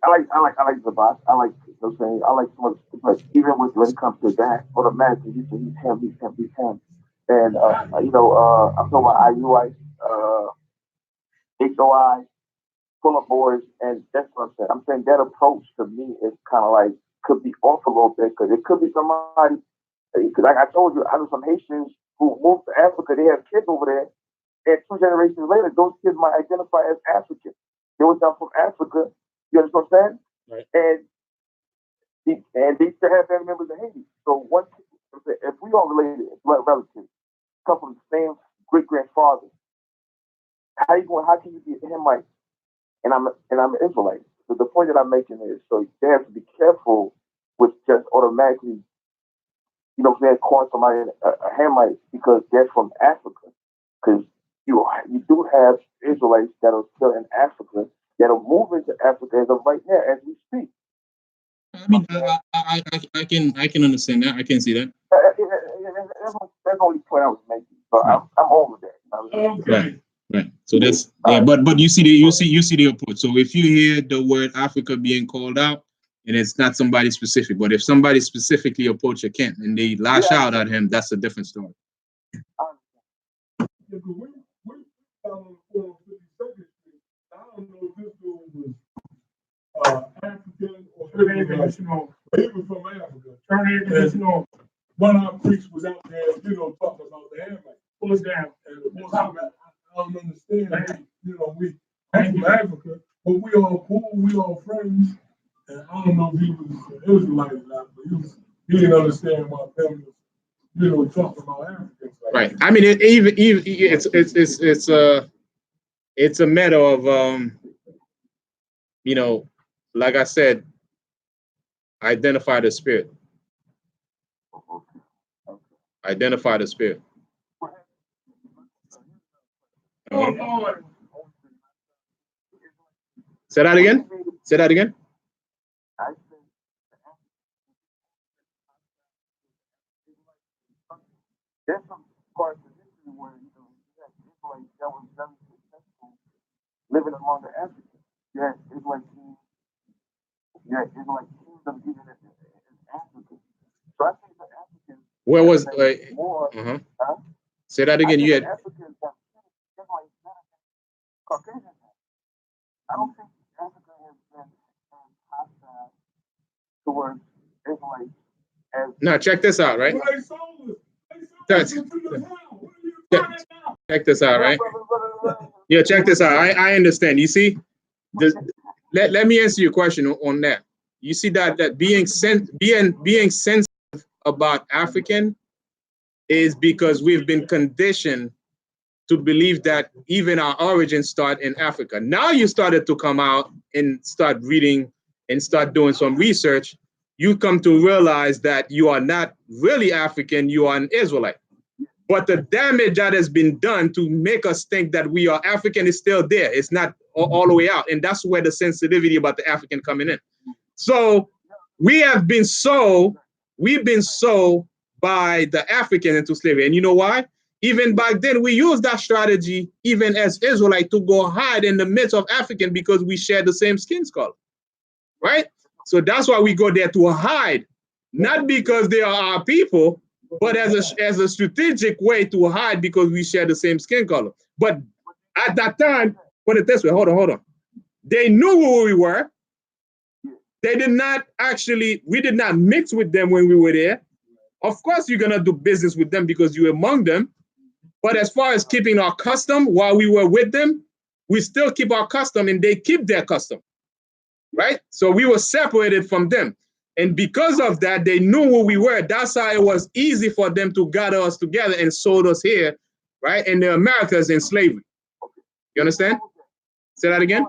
I like Sabbath. I like, I like so much, but even when it comes to that, automatically he's him. And I'm talking about IUI, HOI, full of boys, and that's what I'm saying. I'm saying that approach to me is kind of like could be off a little bit because it could be somebody. Because like I told you, I know some Haitians who moved to Africa. They have kids over there, and 2 generations later, those kids might identify as African. They were down from Africa. You understand what I'm saying? Right. And they still have family members in Haiti. So if we all related, blood relatives, come from the same great grandfather, how can you be a Hamite? And I'm an Israelite. So the point that I'm making is, so they have to be careful with just automatically, they're calling somebody a Hamite because they're from Africa. Because you do have Israelites that are still in Africa that are moving to Africa as of right now as we speak. I mean, I can understand that. I can see that. That's the only point I was making. So I'm over that. Okay. Right. So that's but you see the approach. So if you hear the word Africa being called out, and it's not somebody specific, but if somebody specifically approach a Kent and they lash out at him, that's a different story. Yeah, but we down on 52nd Street. I don't know if this dude was African or he was from Africa. Turn the ignition on. One of our priests was out there, you know, talking about the Hamite. Pull it down. And I don't understand. You know, I'm from Africa, but we all cool, we all friends. And I don't know if he was Israelite or not, but he didn't understand why them was, you know, talking about Africans. Right. I mean, it's a matter of you know, like I said, identify the spirit. Identify the spirit. Say that again. Say that again. There's some parts of history where you know you had Israelites that was very successful living among the Africans. You had Israelite kings. You had Israelite kingdom even in Africa. So I think the Africans. Where was more? Say that again. You had Africans have Israelites better than Caucasians. I don't think Africa has been as hostile towards Israelites as. Now check this out, right? Check this out, right? Yeah, check this out. I understand. You see, let me answer your question on that. You see that being sensitive about African is because we've been conditioned to believe that even our origins start in Africa. Now you started to come out and start reading and start doing some research. You come to realize that you are not really African, you are an Israelite. But the damage that has been done to make us think that we are African is still there. It's not all the way out. And that's where the sensitivity about the African coming in. So we've been sold by the African into slavery. And you know why? Even back then, we used that strategy, even as Israelite, to go hide in the midst of African because we share the same skin color, right? So that's why we go there to hide, not because they are our people, but as a strategic way to hide because we share the same skin color. But at that time, put it this way, hold on. They knew who we were. They did not we did not mix with them when we were there. Of course, you're going to do business with them because you're among them. But as far as keeping our custom while we were with them, we still keep our custom and they keep their custom, right? So we were separated from them. And because of that, they knew who we were. That's how it was easy for them to gather us together and sold us here, right? In the Americas in slavery. You understand? Say that again.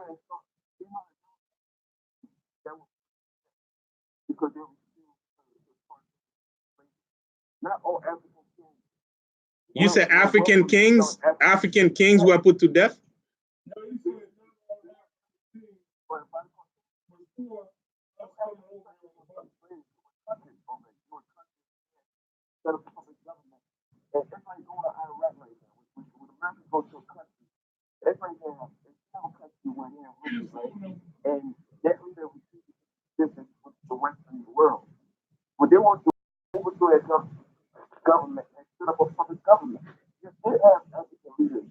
You said African kings were put to death? And that leader received business with the Western world. But they want to overthrow that government and set up a public government. You did have African leaders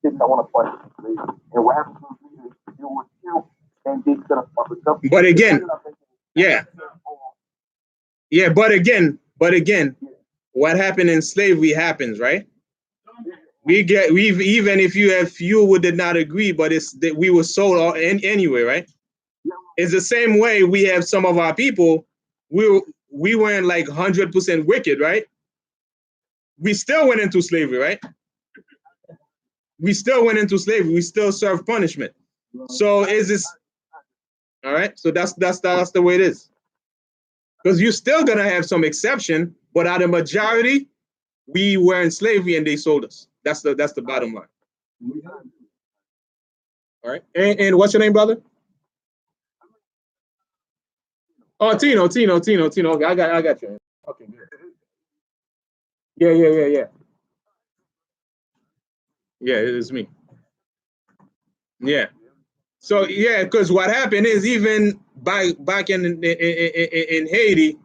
who did not want to fight slavery. And what happened to those leaders? They were killed and they set up public government. But again, but again, what happened in slavery happens, right? Even if you have few who did not agree, but it's that we were sold anyway, right? It's the same way we have some of our people. We weren't like 100% wicked, right? We still went into slavery, right? We still went into slavery. We still serve punishment. So is this all right? So that's the way it is. Because you're still gonna have some exception, but out of majority, we were in slavery and they sold us. That's the bottom line. All right. And what's your name, brother? Oh, Tino. I got you. Okay, good. Yeah. Yeah, it is me. Yeah. So yeah, because what happened is even back in Haiti,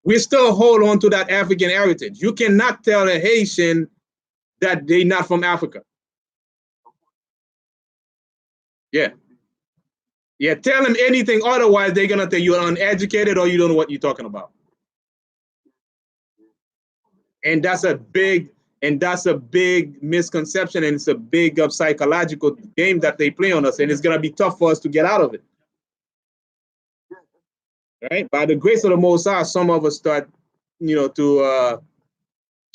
we still hold on to that African heritage. You cannot tell a Haitian that they're not from Africa. Yeah. Yeah, tell them anything otherwise, they're gonna think you're uneducated or you don't know what you're talking about. And that's a big misconception, and it's a big psychological game that they play on us, and it's gonna be tough for us to get out of it. Right? By the grace of the Most High, some of us start, to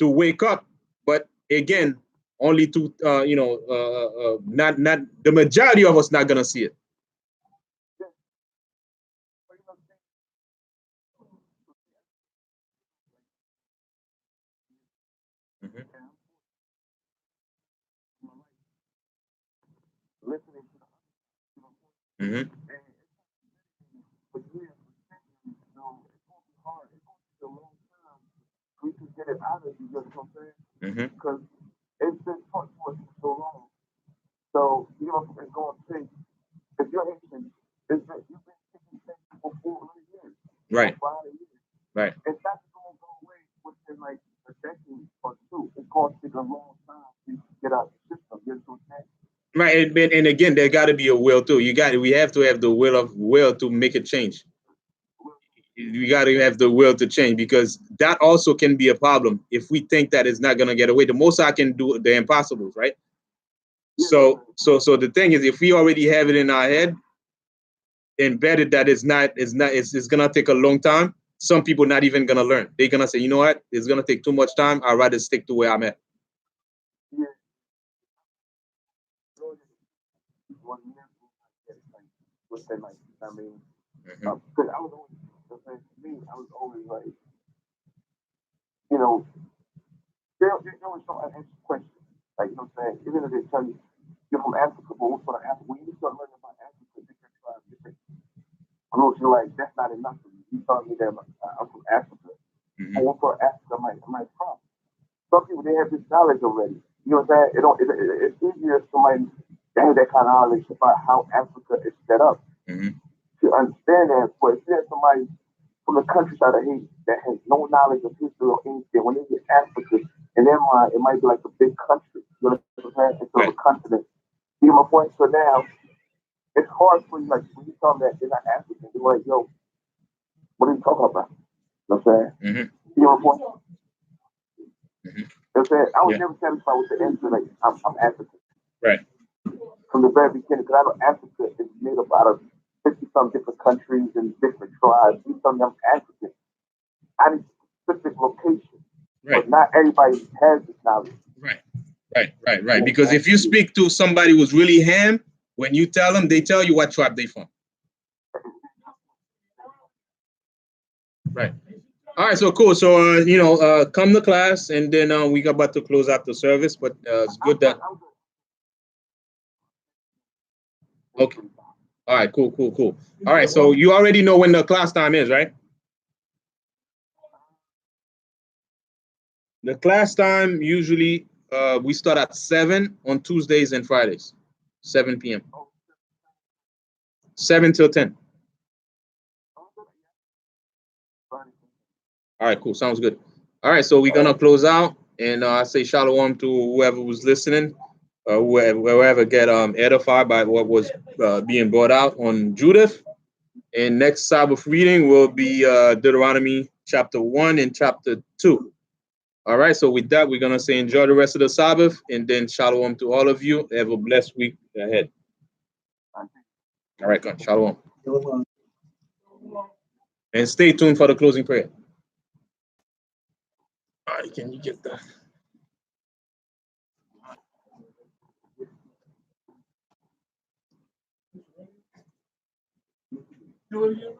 wake up, but again, only to not the majority of us not gonna see it. Mm-hmm. We can get it out of you, you know what I'm saying? Mm-hmm. Because it's been taught to us for so long. So, it's going to take, if you're Haitian, you've been taking things for 400 years. Right. 500 years. Right. It's not going to go away within like a decade or two. It's going to take a long time to get out of the system. You know what I'm saying? Right, and again, there got to be a will too. We have to have the will to make it change. You got to have the will to change, because that also can be a problem if we think that it's not gonna get away. The Most I can do the impossibles, right? So the thing is, if we already have it in our head, embedded that it's gonna take a long time. Some people not even gonna learn. They're gonna say, you know what, it's gonna take too much time. I'd rather stick to where I'm at. Yeah. I mean, because I was always, to me, I was always like, they always don't answer questions. Like, you know what I'm saying? Even if they tell you, you're from Africa, but what's from Africa? When you start learning about Africa, different tribes, different groups, you're like, that's not enough for me. You telling me that I'm from Africa. Mm-hmm. But what's from Africa, am I from? Some people, they have this knowledge already. You know what I'm saying? It's easier for somebody to have that kind of knowledge about how Africa is set up. Mm-hmm. To understand that. But if you have somebody from the countryside of Haiti that has no knowledge of history or anything, when they get Africa, in their mind, it might be like a big country. You know what I'm saying? Instead of a continent. You get my point? So now, it's hard for you, like, when you tell them that they're not African, they're like, yo, what are you talking about? You know what I'm saying? Mm-hmm. You get my point? Mm-hmm. You know what I'm saying? I was never satisfied with the answer, like, I'm African. Right. From the very beginning, because I know Africa is made up out of 50-some different countries and different tribes. You tell me I'm African. I need a specific location. Right. But not everybody has this knowledge. Right. Because if you speak to somebody who's really ham, when you tell them, they tell you what tribe they from. Right. All right. So cool. So come to class, and then we about to close out the service. But it's good that. Okay. All right. Cool. All right. So you already know when the class time is, right? The class time usually we start at 7 on Tuesdays and Fridays, 7 p.m. 7 till 10. All right, cool. Sounds good. All right, so we're gonna close out, and I say shalom to whoever was listening, whoever get edified by what was being brought out on Judith. And next Sabbath reading will be Deuteronomy chapter 1 and chapter 2. All right, so with that, we're going to say enjoy the rest of the Sabbath, and then shalom to all of you. Have a blessed week ahead. All right, God, shalom. And stay tuned for the closing prayer. All right, can you get that? Do it again.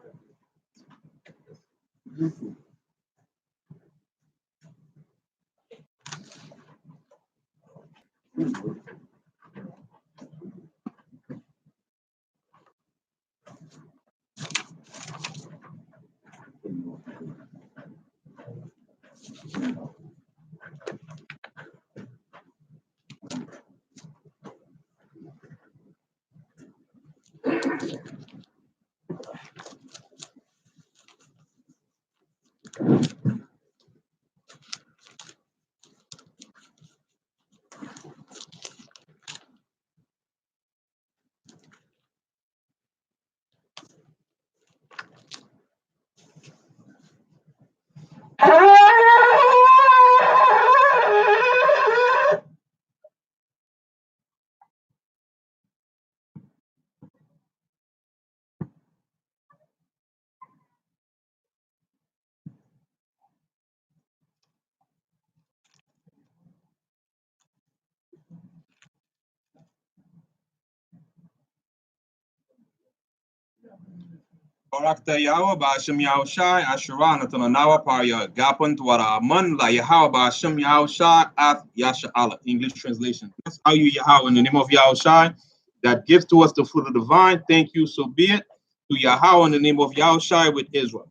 Barakta Yahweh Ba'ashem Yahushai Asherah Natananawa Parya Gapan Twara Man La Yahweh Ba'ashem Yahushai Ath Yasha Allah. English translation. Bless are you Yahweh in the name of Yahushai that gives to us the fruit of the vine. Thank you, so be it. To Yahweh in the name of Yahushai with Israel.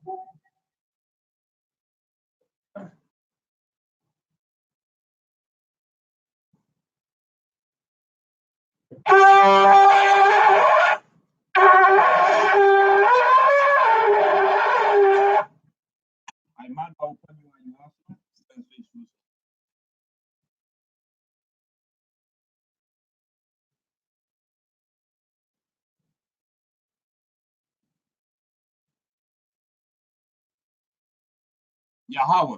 Yahweh,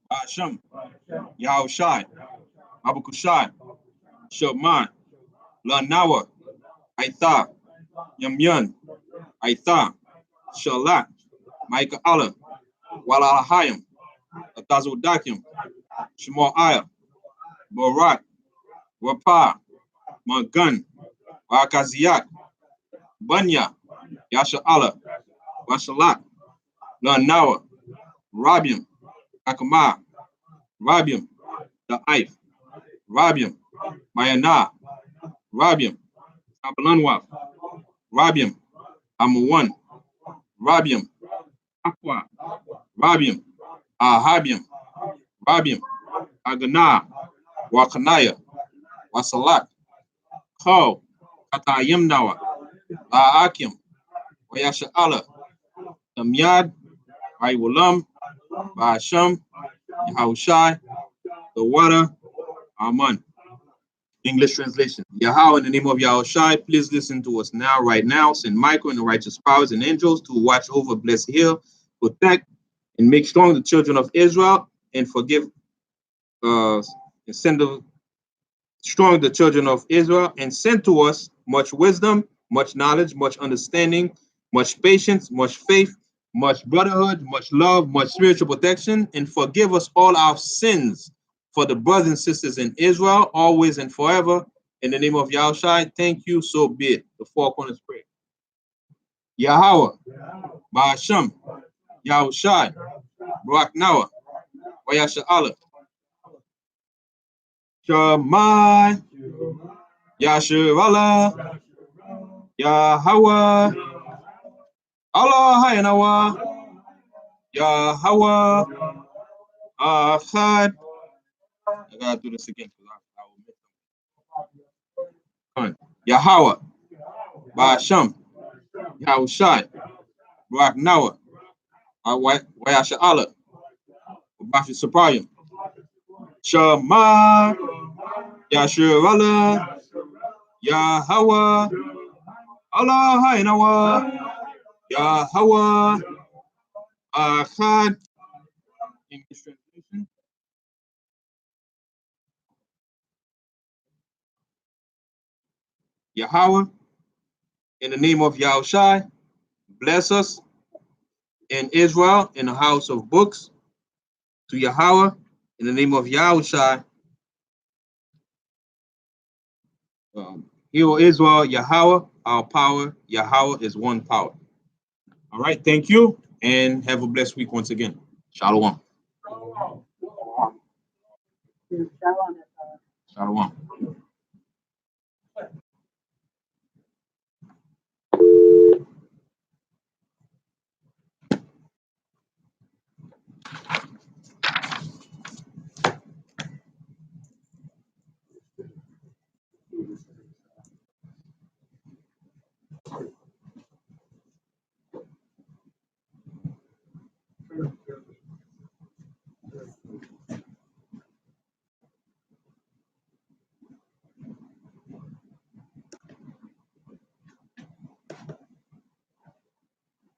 Hashem, Yahushai, Abakushai, Shabman, Lanawa, Aitha, Yamyun, Aitha, Shalat, Micah Allah, Walahayim, Atazudakim, Shmo'aya, Barak, Wapa, Magun, Wakaziak, Bunya, Yasha Allah, Washalat, Lanawa, Rabium, Akama, Rabium, the If, Rabium, Mayana, Rabium, Abalanwa, Rabium, Amawan, Rabium, Aqua, Rabium, Ahabium, Rabium, Agana, Wakanaya, Wasalat, Ko, Katayim Nawa, Laakim, Wayasha Allah, Tamyad, Aywalam, Basham, Yahushai, the water, Aman. English translation. Yahweh, in the name of Yahushai, please listen to us now, right now. Send Michael and the righteous powers and angels to watch over, bless, heal, protect, and make strong the children of Israel, and forgive, and send strong the children of Israel, and send to us much wisdom, much knowledge, much understanding, much patience, much faith, much brotherhood, much love, much spiritual protection, and forgive us all our sins for the brothers and sisters in Israel, always and forever. In the name of Yahushai, thank you, so be it. The four corners prayer. Yahweh, Ba'ashem, Yahushai, Barak Nawa, Wayasha Allah, Shemai, Yashir Allah, Yahweh, Allah Hayanawa, Yahweh, Ahad. I gotta do this again because I will miss them. Yahweh, Ba'ashem, Yahushai, Barak Nawa, Wayasha Allah, Bashi Suprayim, Shema, Yashir Allah, Yahweh, Allah Hayanawa, Yahweh, Ahad. English translation. Yahweh, in the name of Yahushai, bless us in Israel in the house of books. To Yahweh, in the name of Yahushai, heal Israel, Yahweh, our power. Yahweh is one power. All right, thank you, and have a blessed week once again. Shalom. Shalom.